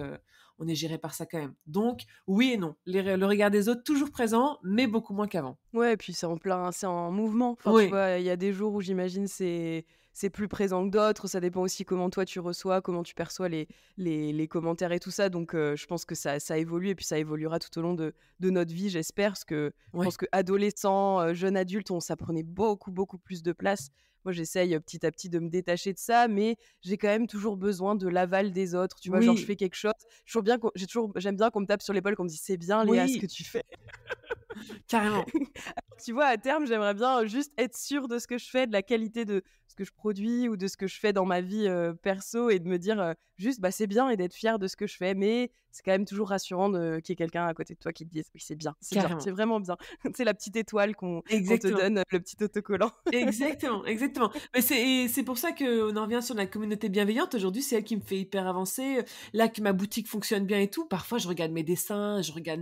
Speaker 2: on est géré par ça quand même. Donc oui et non, le regard des autres toujours présent, mais beaucoup moins qu'avant.
Speaker 1: Ouais, et puis c'est en mouvement. Enfin, tu
Speaker 2: Oui,
Speaker 1: vois, il y a des jours où j'imagine c'est plus présent que d'autres. Ça dépend aussi comment toi tu reçois, comment tu perçois les commentaires et tout ça. Donc, je pense que ça évolue, et puis ça évoluera tout au long de notre vie, j'espère. Parce que je
Speaker 2: ouais,
Speaker 1: pense qu'adolescent, jeune adulte, ça prenait beaucoup, beaucoup plus de place. Moi, j'essaye petit à petit de me détacher de ça, mais j'ai quand même toujours besoin de l'aval des autres. Tu vois, genre, je
Speaker 2: oui,
Speaker 1: fais quelque chose. J'aime bien qu'on me tape sur l'épaule, qu'on me dise: «C'est bien, Léa, ce que
Speaker 2: oui,
Speaker 1: tu fais».
Speaker 2: carrément,
Speaker 1: Tu vois, à terme, j'aimerais bien juste être sûre de ce que je fais, de la qualité de ce que je produis ou de ce que je fais dans ma vie perso, et de me dire juste, bah, c'est bien, et d'être fière de ce que je fais. Mais c'est quand même toujours rassurant qu'il y ait quelqu'un à côté de toi qui te dise, oui, c'est bien,
Speaker 2: carrément.
Speaker 1: c'est vraiment bien. C'est la petite étoile qu'on te
Speaker 2: Exactement.
Speaker 1: donne, le petit autocollant.
Speaker 2: Exactement, exactement. Mais c'est pour ça qu'on en revient sur la communauté bienveillante. Aujourd'hui, c'est elle qui me fait hyper avancer. Là, que ma boutique fonctionne bien et tout, parfois, je regarde mes dessins, je regarde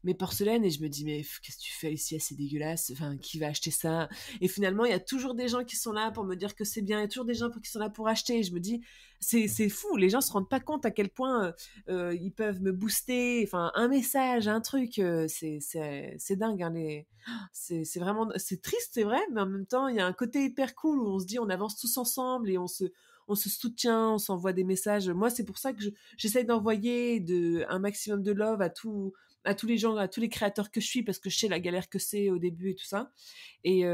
Speaker 2: mes porcelaines, et je me dis, mais qu'est-ce que tu fais ici? C'est dégueulasse. Enfin, qui va acheter ça? Et finalement, il y a toujours des gens qui sont là pour me dire que c'est bien. Il y a toujours des gens qui sont là pour acheter. Et je me dis, c'est fou. Les gens se rendent pas compte à quel point ils peuvent me booster. Enfin, un message, un truc, c'est dingue, hein, c'est vraiment, c'est triste, c'est vrai, mais en même temps, il y a un côté hyper cool où on se dit, on avance tous ensemble, et on se soutient, on s'envoie des messages. Moi, c'est pour ça que j'essaye d'envoyer un maximum de love à tous les gens, à tous les créateurs que je suis, parce que je sais la galère que c'est au début et tout ça. Et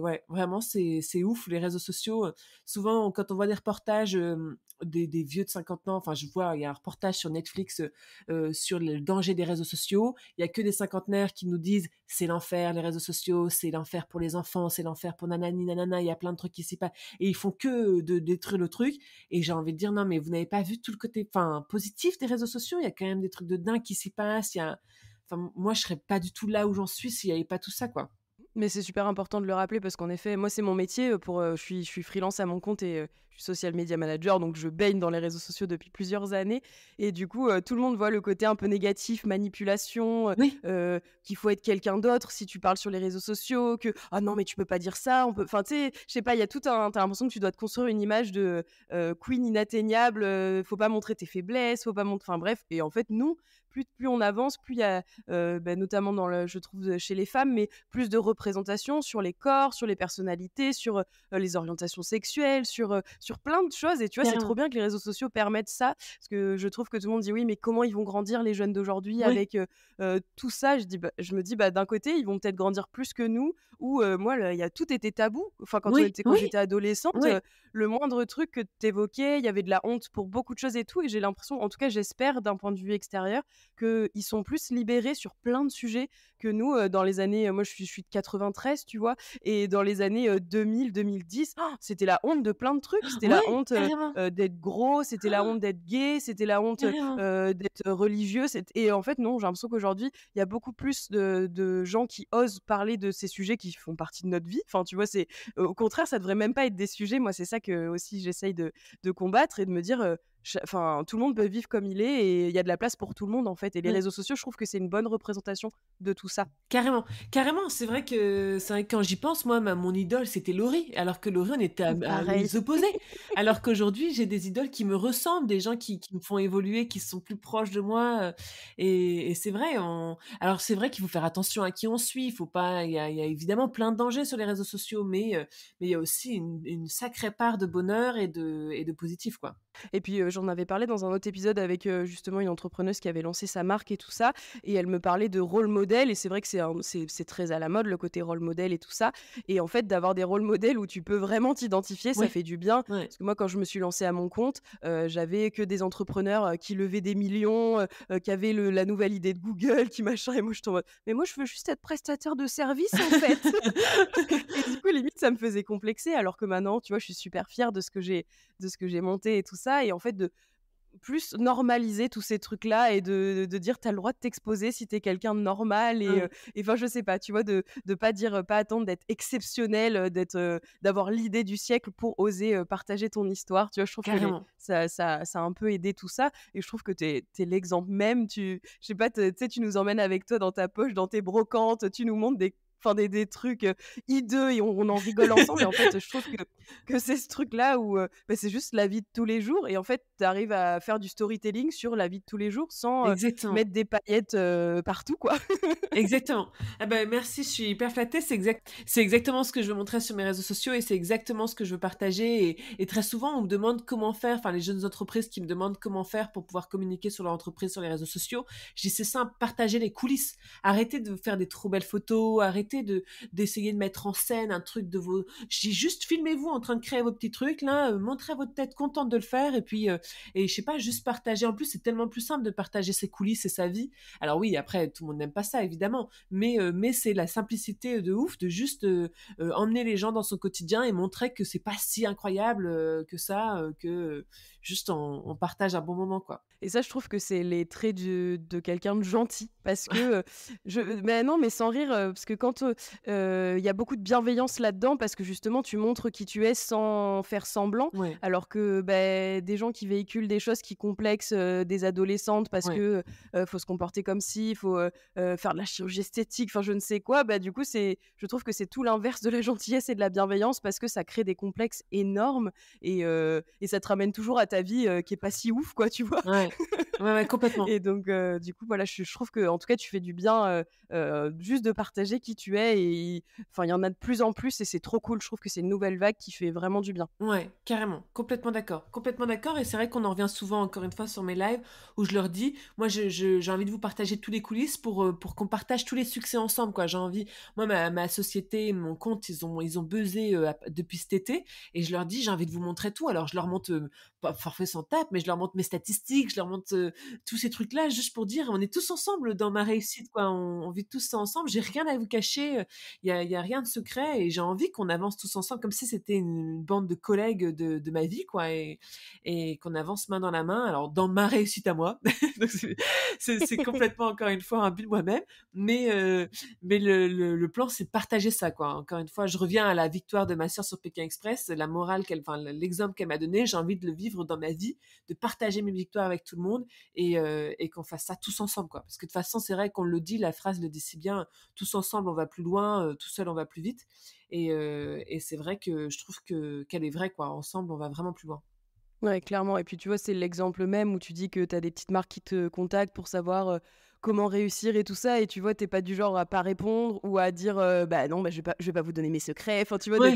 Speaker 2: ouais, vraiment, c'est ouf, les réseaux sociaux. Souvent, quand on voit des reportages, des vieux de 50 ans, enfin, je vois, il y a un reportage sur Netflix sur le danger des réseaux sociaux. Il y a que des cinquantenaires qui nous disent c'est l'enfer, les réseaux sociaux, c'est l'enfer pour les enfants, c'est l'enfer pour nanani nanana, il y a plein de trucs qui s'y passent, et ils font que de détruire le truc. Et j'ai envie de dire non, mais vous n'avez pas vu tout le côté, enfin, positif des réseaux sociaux. Il y a quand même des trucs de dingue qui s'y passent. Enfin, moi, je serais pas du tout là où j'en suis s'il y avait pas tout ça, quoi.
Speaker 1: Mais c'est super important de le rappeler, parce qu'en effet, moi, c'est mon métier. Je suis freelance à mon compte, et je suis social media manager, donc je baigne dans les réseaux sociaux depuis plusieurs années. Et du coup, tout le monde voit le côté un peu négatif, manipulation,
Speaker 2: Oui,
Speaker 1: qu'il faut être quelqu'un d'autre si tu parles sur les réseaux sociaux, que ah non, mais tu peux pas dire ça. Enfin, tu sais, je sais pas, il y a t'as l'impression que tu dois te construire une image de queen inatteignable. Faut pas montrer tes faiblesses, faut pas montrer. Enfin bref. Et en fait, non. Plus on avance, plus il y a, notamment je trouve chez les femmes, mais plus de représentation sur les corps, sur les personnalités, sur les orientations sexuelles, sur plein de choses. Et tu vois, c'est trop
Speaker 2: carrément.
Speaker 1: bien que les réseaux sociaux permettent ça, parce que je trouve que tout le monde dit oui, mais comment ils vont grandir les jeunes d'aujourd'hui
Speaker 2: Oui,
Speaker 1: avec tout ça. Je me dis, bah, d'un côté, ils vont peut-être grandir plus que nous, ou moi, il y a tout était tabou. Enfin,
Speaker 2: oui,
Speaker 1: quand
Speaker 2: oui,
Speaker 1: j'étais adolescente,
Speaker 2: oui,
Speaker 1: le moindre truc que tu évoquais, il y avait de la honte pour beaucoup de choses et tout. Et j'ai l'impression, en tout cas, j'espère d'un point de vue extérieur, qu'ils sont plus libérés sur plein de sujets que nous, dans les années, moi je suis de 93, tu vois? Et dans les années 2000-2010, c'était la honte de plein de trucs. C'était
Speaker 2: oui,
Speaker 1: la honte
Speaker 2: carrément,
Speaker 1: d'être gros, c'était la honte d'être gay, c'était la honte
Speaker 2: carrément.
Speaker 1: d'être religieux. Et en fait, non, j'ai l'impression qu'aujourd'hui, il y a beaucoup plus de gens qui osent parler de ces sujets qui font partie de notre vie. Enfin, tu vois, au contraire, ça devrait même pas être des sujets. Moi, c'est ça que aussi j'essaye de combattre, et de me dire, enfin, tout le monde peut vivre comme il est et il y a de la place pour tout le monde en fait. Et les
Speaker 2: Ouais.
Speaker 1: réseaux sociaux, je trouve que c'est une bonne représentation de tout ça.
Speaker 2: Carrément, carrément. C'est vrai que quand j'y pense, moi, mon idole, c'était Laurie, alors que Laurie, on était à
Speaker 1: Pareil.
Speaker 2: les opposés. Alors qu'aujourd'hui, j'ai des idoles qui me ressemblent, des gens qui me font évoluer, qui sont plus proches de moi. Et c'est vrai. Alors c'est vrai qu'il faut faire attention à qui on suit. Il faut pas. Il y a évidemment plein de dangers sur les réseaux sociaux, mais il y a aussi une sacrée part de bonheur et de positif, quoi.
Speaker 1: Et puis, j'en avais parlé dans un autre épisode avec, justement une entrepreneuse qui avait lancé sa marque et tout ça et elle me parlait de rôle modèle et c'est vrai que c'est très à la mode, le côté rôle modèle et tout ça et en fait, d'avoir des rôles modèles où tu peux vraiment t'identifier, ça
Speaker 2: Ouais,
Speaker 1: fait du bien.
Speaker 2: ouais.
Speaker 1: Parce que moi, quand je me suis lancée à mon compte, j'avais que des entrepreneurs, qui levaient des millions, qui avaient la nouvelle idée de Google, qui machin et moi, j'étais en mode: «Mais moi, je veux juste être prestataire de service, en fait!» Et du coup, limite, ça me faisait complexer alors que maintenant, tu vois, je suis super fière de ce que j'ai monté et tout ça et en fait de plus normaliser tous ces trucs-là et de dire: «Tu as le droit de t'exposer si tu es quelqu'un de normal»
Speaker 2: Ouais,
Speaker 1: et enfin, je sais pas, tu vois? De pas dire, pas attendre d'être exceptionnel, d'avoir l'idée du siècle pour oser, partager ton histoire, tu vois? Je trouve que les
Speaker 2: carrément.
Speaker 1: ça a un peu aidé tout ça et je trouve que tu es l'exemple même. Je sais pas, tu sais, tu nous emmènes avec toi dans ta poche, dans tes brocantes, tu nous montres des trucs, hideux et on en rigole ensemble et en fait, je trouve que c'est ce truc-là où, bah, c'est juste la vie de tous les jours et en fait, tu arrives à faire du storytelling sur la vie de tous les jours sans,
Speaker 2: Exactement.
Speaker 1: mettre des paillettes, partout, quoi.
Speaker 2: Exactement. Ah bah, merci, je suis hyper flattée. C'est exactement ce que je veux montrer sur mes réseaux sociaux et c'est exactement ce que je veux partager. Et très souvent, on me demande comment faire, enfin, les jeunes entreprises qui me demandent comment faire pour pouvoir communiquer sur leur entreprise sur les réseaux sociaux. Je dis, c'est simple, partagez les coulisses. Arrêtez de faire des trop belles photos, arrêtez d'essayer de mettre en scène un truc de vos. Je dis juste, filmez-vous en train de créer vos petits trucs, là, montrez votre tête contente de le faire et puis, et je sais pas, juste partager. En plus, c'est tellement plus simple de partager ses coulisses et sa vie. Alors oui, après, tout le monde n'aime pas ça, évidemment, mais c'est la simplicité de ouf de juste emmener les gens dans son quotidien et montrer que c'est pas si incroyable que ça, que juste on partage un bon moment, quoi.
Speaker 1: Et ça, je trouve que c'est les traits de quelqu'un de gentil parce que, mais non, mais sans rire, parce que quand, il y a beaucoup de bienveillance là-dedans parce que justement tu montres qui tu es sans faire semblant.
Speaker 2: Ouais,
Speaker 1: Alors que, beh, des gens qui véhiculent des choses qui complexent, des adolescentes parce
Speaker 2: ouais,
Speaker 1: que, faut se comporter comme ci, il faut, faire de la chirurgie esthétique, enfin je ne sais quoi, bah, du coup je trouve que c'est tout l'inverse de la gentillesse et de la bienveillance parce que ça crée des complexes énormes et ça te ramène toujours à ta vie, qui est pas si ouf quoi, tu vois?
Speaker 2: ouais, ouais, ouais, complètement.
Speaker 1: Et donc du coup, voilà, je trouve que en tout cas, tu fais du bien, juste de partager qui tu es et enfin, il y en a de plus en plus et c'est trop cool. Je trouve que c'est une nouvelle vague qui fait vraiment du bien.
Speaker 2: Ouais, carrément, complètement d'accord et c'est vrai qu'on en revient souvent encore une fois sur mes lives où je leur dis: «Moi j'ai envie de vous partager tous les coulisses pour qu'on partage tous les succès ensemble, quoi». J'ai envie moi ma société, mon compte, ils ont buzzé, depuis cet été et je leur dis: «J'ai envie de vous montrer tout». Alors je leur montre, pas forfait sans tape, mais je leur montre mes statistiques, je leur montre, tous ces trucs-là juste pour dire: «On est tous ensemble dans ma réussite, quoi, on vit tous ça ensemble, j'ai rien à vous cacher, il y a rien de secret et j'ai envie qu'on avance tous ensemble comme si c'était une bande de collègues de ma vie, quoi, et qu'on avance main dans la main. Alors, dans ma réussite à moi, donc c'est complètement, encore une fois, un but de moi-même, mais le plan, c'est de partager ça, quoi. Encore une fois, je reviens à la victoire de ma sœur sur Pékin Express, la morale enfin, l'exemple qu'elle m'a donné, j'ai envie de le vivre dans ma vie, de partager mes victoires avec tout le monde et qu'on fasse ça tous ensemble, quoi. Parce que de toute façon, c'est vrai qu'on le dit, la phrase le dit si bien, tous ensemble on va plus loin, tout seul on va plus vite. Et c'est vrai que je trouve qu'elle est vraie, quoi. Ensemble, on va vraiment plus loin.
Speaker 1: Ouais, clairement et puis, tu vois, c'est l'exemple même où tu dis que tu as des petites marques qui te contactent pour savoir, comment réussir et tout ça et tu vois, tu pas du genre à pas répondre ou à dire, «Bah, non, bah, je vais pas vous donner mes secrets». Enfin, tu vois,
Speaker 2: Ouais,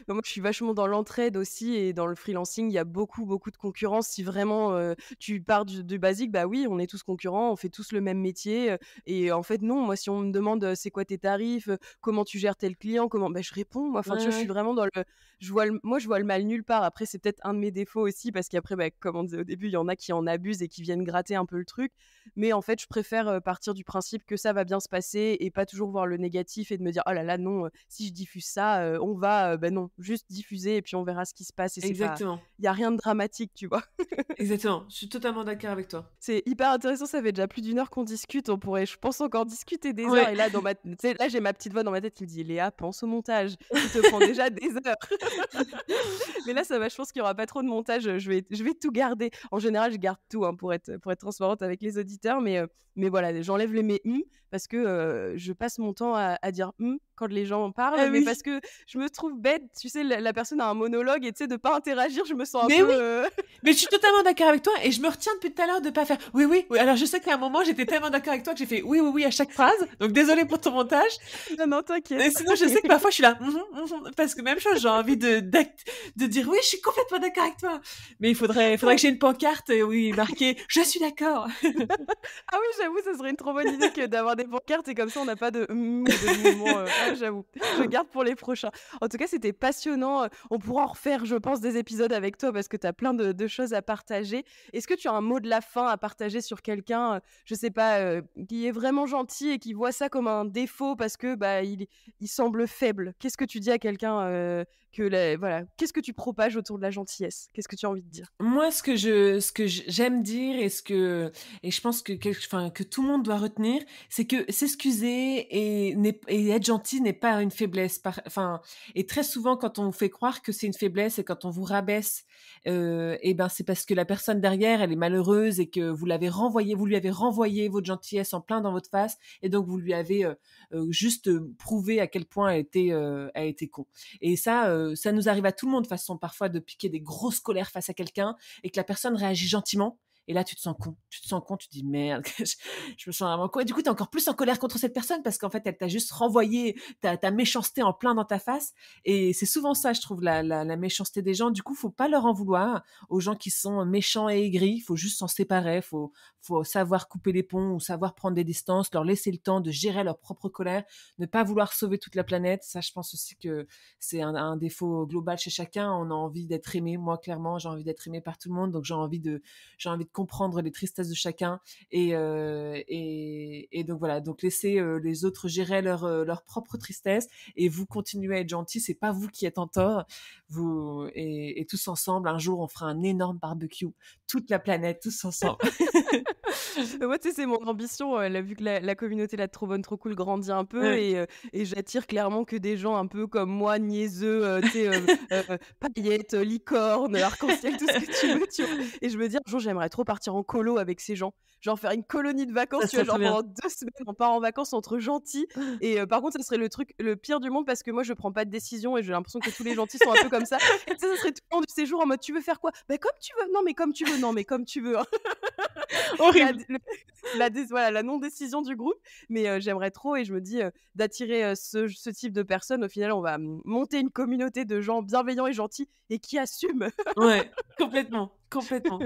Speaker 1: moi, je suis vachement dans l'entraide aussi et dans le freelancing, il y a beaucoup, beaucoup de concurrence. Si vraiment, tu pars du basique, bah, oui, on est tous concurrents, on fait tous le même métier, et en fait, non. Moi, si on me demande, «C'est quoi tes tarifs? Comment tu gères tel client?» bah, je réponds, moi. Enfin, tu
Speaker 2: ouais,
Speaker 1: vois, je suis
Speaker 2: ouais.
Speaker 1: vraiment dans le je vois le mal nulle part. Après, c'est peut-être un de mes défauts aussi parce qu'après, bah, comme on disait au début, il y en a qui en abusent et qui viennent gratter un peu le truc. Mais en fait, je préfère préfère partir du principe que ça va bien se passer et pas toujours voir le négatif et de me dire oh là là non, si je diffuse ça, on va ben non, juste diffuser et puis on verra ce qui se passe et
Speaker 2: Exactement.
Speaker 1: il y a rien de dramatique, tu vois.
Speaker 2: Exactement. Je suis totalement d'accord avec toi.
Speaker 1: C'est hyper intéressant, ça fait déjà plus d'1 heure qu'on discute, on pourrait, je pense, encore discuter des heures
Speaker 2: Ouais.
Speaker 1: et là tu sais, là j'ai ma petite voix dans ma tête qui me dit: «Léa, pense au montage, il te prend déjà des heures». Mais là ça va, je pense qu'il y aura pas trop de montage, je vais tout garder. En général, je garde tout, hein, pour être transparente avec les auditeurs, mais voilà, j'enlève mes parce que, je passe mon temps à dire quand les gens parlent,
Speaker 2: Ah
Speaker 1: mais
Speaker 2: oui.
Speaker 1: parce que je me trouve bête, tu sais, la personne a un monologue et tu sais, de pas interagir, je me sens un
Speaker 2: Mais
Speaker 1: peu,
Speaker 2: oui! Mais je suis totalement d'accord avec toi et je me retiens depuis tout à l'heure de pas faire oui, oui, oui. Alors je sais qu'à un moment, j'étais tellement d'accord avec toi que j'ai fait oui, oui, oui à chaque phrase. Donc désolée pour ton montage.
Speaker 1: non, non, t'inquiète.
Speaker 2: Et sinon, je sais que parfois je suis là, parce que même chose, j'ai envie de dire oui, je suis complètement d'accord avec toi. Mais il faudrait que j'ai une pancarte, oui, marquée je suis d'accord.
Speaker 1: Ah oui, j'avoue, ça serait une trop bonne idée que d'avoir des pancartes et comme ça on n'a pas de ou de mouvement, ah j'avoue. Je garde pour les prochains. En tout cas, c'était passionnant, on pourra en refaire, je pense, des épisodes avec toi parce que tu as plein de choses à partager. Est-ce que tu as un mot de la fin à partager sur quelqu'un, je sais pas, qui est vraiment gentil et qui voit ça comme un défaut parce que, bah, il semble faible? Qu'est-ce que tu dis à quelqu'un, voilà, qu'est-ce que tu propages autour de la gentillesse? Qu'est-ce que tu as envie de dire?
Speaker 2: Moi, j'aime dire et je pense que tout le monde doit retenir, c'est que s'excuser et être gentil n'est pas une faiblesse. Et très souvent, quand on vous fait croire que c'est une faiblesse et quand on vous rabaisse, et ben c'est parce que la personne derrière, elle est malheureuse et que vous lui avez renvoyé votre gentillesse en plein dans votre face et donc vous lui avez juste prouvé à quel point elle était con. Et ça nous arrive à tout le monde de façon parfois de piquer des grosses colères face à quelqu'un et que la personne réagit gentiment. Et là, tu te sens con. Tu te sens con, tu te dis merde, je me sens vraiment con. Et du coup, tu es encore plus en colère contre cette personne parce qu'en fait, elle t'a juste renvoyé ta méchanceté en plein dans ta face. Et c'est souvent ça, je trouve, la méchanceté des gens. Du coup, faut pas leur en vouloir aux gens qui sont méchants et aigris. Il faut juste s'en séparer. Faut savoir couper les ponts ou savoir prendre des distances, leur laisser le temps de gérer leur propre colère, ne pas vouloir sauver toute la planète. Ça, je pense aussi que c'est un défaut global chez chacun. On a envie d'être aimé. Moi, clairement, j'ai envie d'être aimé par tout le monde. Donc, j'ai envie de comprendre les tristesses de chacun et donc voilà, donc laissez les autres gérer leur propre tristesse et vous continuez à être gentil, c'est pas vous qui êtes en tort, vous et tous ensemble un jour on fera un énorme barbecue, toute la planète, tous ensemble.
Speaker 1: Moi, tu sais, c'est mon ambition, là, vu que la communauté là de Trop Bonne Trop Cool grandit un peu
Speaker 2: Ouais.
Speaker 1: et j'attire clairement que des gens un peu comme moi, niaiseux, tu sais, paillettes, licorne, arc-en-ciel, tout ce que tu veux, tu vois? Et je me dis: «Un jour, j'aimerais trop partir en colo avec ces gens». Genre faire une colonie de vacances,
Speaker 2: Ça
Speaker 1: tu vois?
Speaker 2: serait trop
Speaker 1: Genre
Speaker 2: bien.
Speaker 1: pendant 2 semaines, on part en vacances entre gentils et par contre, ça serait le truc le pire du monde parce que moi, je prends pas de décision et j'ai l'impression que tous les gentils sont un peu comme ça et tu sais, ça serait tout le long du séjour en mode: «Tu veux faire quoi?» «Bah, comme tu veux». «Non, mais comme tu veux». «Non, mais comme tu veux, hein». La
Speaker 2: Horrible.
Speaker 1: le voilà, la non-décision du groupe, mais j'aimerais trop et je me dis, d'attirer, ce type de personnes, au final, on va monter une communauté de gens bienveillants et gentils et qui assument.
Speaker 2: Ouais, complètement, complètement.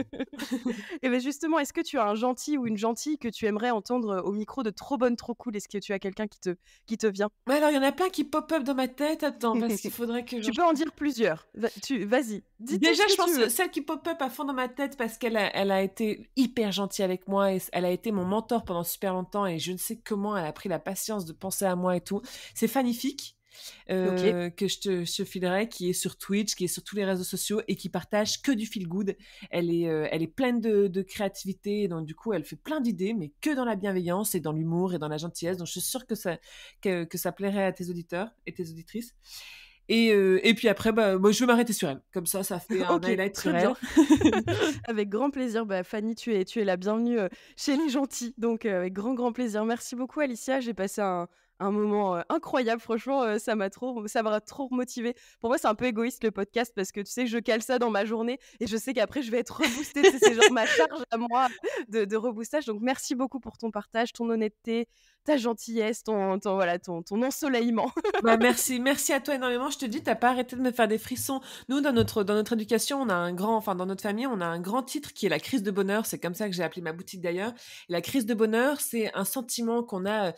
Speaker 1: Et beh, justement, est-ce que tu as un gentil ou une gentille que tu aimerais entendre, au micro de Trop Bonne Trop Cool? Est-ce que tu as quelqu'un qui te vient?
Speaker 2: Mais alors il y en a plein qui pop up dans ma tête. Attends, parce qu'il faudrait que
Speaker 1: Tu peux en dire plusieurs. Vas-y, dis tout
Speaker 2: déjà,
Speaker 1: ce
Speaker 2: je
Speaker 1: que tu
Speaker 2: pense
Speaker 1: veux.
Speaker 2: celle qui pop up à fond dans ma tête parce qu'elle a été hyper gentille avec moi et elle a été mon mentor pendant super longtemps et je ne sais comment elle a pris la patience de penser à moi et tout. C'est Fanifique,
Speaker 1: OK.
Speaker 2: que je te filerai, qui est sur Twitch, qui est sur tous les réseaux sociaux et qui partage que du feel good. Elle est pleine de créativité, donc du coup, elle fait plein d'idées, mais que dans la bienveillance et dans l'humour et dans la gentillesse. Donc je suis sûre que ça plairait à tes auditeurs et tes auditrices. Et puis après, bah, moi, je vais m'arrêter sur elle. Comme ça fait un
Speaker 1: OK,
Speaker 2: highlight
Speaker 1: très
Speaker 2: sur elle.
Speaker 1: bien. Avec grand plaisir. Bah, Fanny, tu es la bienvenue, chez les gentils, donc avec grand, grand plaisir. Merci beaucoup Alicia, j'ai passé un moment, incroyable franchement, ça m'a trop motivée. Pour moi, c'est un peu égoïste le podcast parce que tu sais, je cale ça dans ma journée et je sais qu'après je vais être reboostée, tu sais, c'est genre ma charge à moi de reboostage, donc merci beaucoup pour ton partage, ton honnêteté, ta gentillesse, ton ensoleillement.
Speaker 2: Bah, merci à toi énormément. Je te dis, t'as pas arrêté de me faire des frissons. Nous, dans notre éducation, dans notre famille, on a un grand titre qui est la crise de bonheur. C'est comme ça que j'ai appelé ma boutique d'ailleurs. Et la crise de bonheur, c'est un sentiment qu'on a,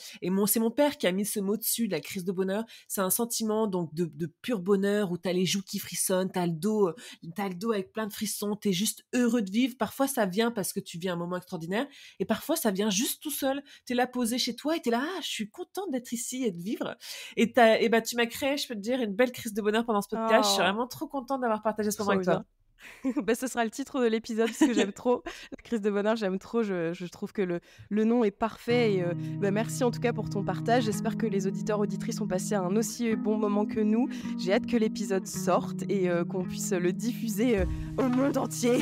Speaker 2: c'est mon père qui a mis ce mot dessus, la crise de bonheur. C'est un sentiment donc de pur bonheur où t'as les joues qui frissonnent, t'as le dos avec plein de frissons, t'es juste heureux de vivre. Parfois, ça vient parce que tu vis un moment extraordinaire et parfois, ça vient juste tout seul. T'es là posé chez toi et t'es là, je suis contente d'être ici et de vivre. Et tu m'as créé, je peux te dire, une belle crise de bonheur pendant ce podcast. Je suis vraiment trop contente d'avoir partagé ce moment avec toi.
Speaker 1: Ce sera le titre de l'épisode parce que j'aime trop la crise de bonheur, j'aime trop, je trouve que le nom est parfait et merci en tout cas pour ton partage. J'espère que les auditeurs auditrices ont passé un aussi bon moment que nous. J'ai hâte que l'épisode sorte et qu'on puisse le diffuser au monde entier.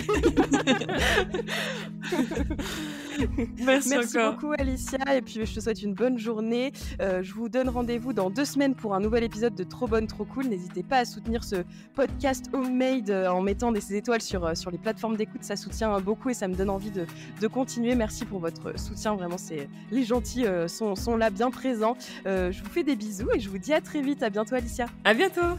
Speaker 1: Merci beaucoup Alicia et puis je te souhaite une bonne journée. Je vous donne rendez-vous dans 2 semaines pour un nouvel épisode de Trop Bonne Trop Cool. N'hésitez pas à soutenir ce podcast homemade en mettant des étoiles sur les plateformes d'écoute, ça soutient beaucoup et ça me donne envie de continuer. Merci pour votre soutien, vraiment les gentils sont là bien présents. Je vous fais des bisous et je vous dis à très vite. À bientôt Alicia.
Speaker 2: À bientôt.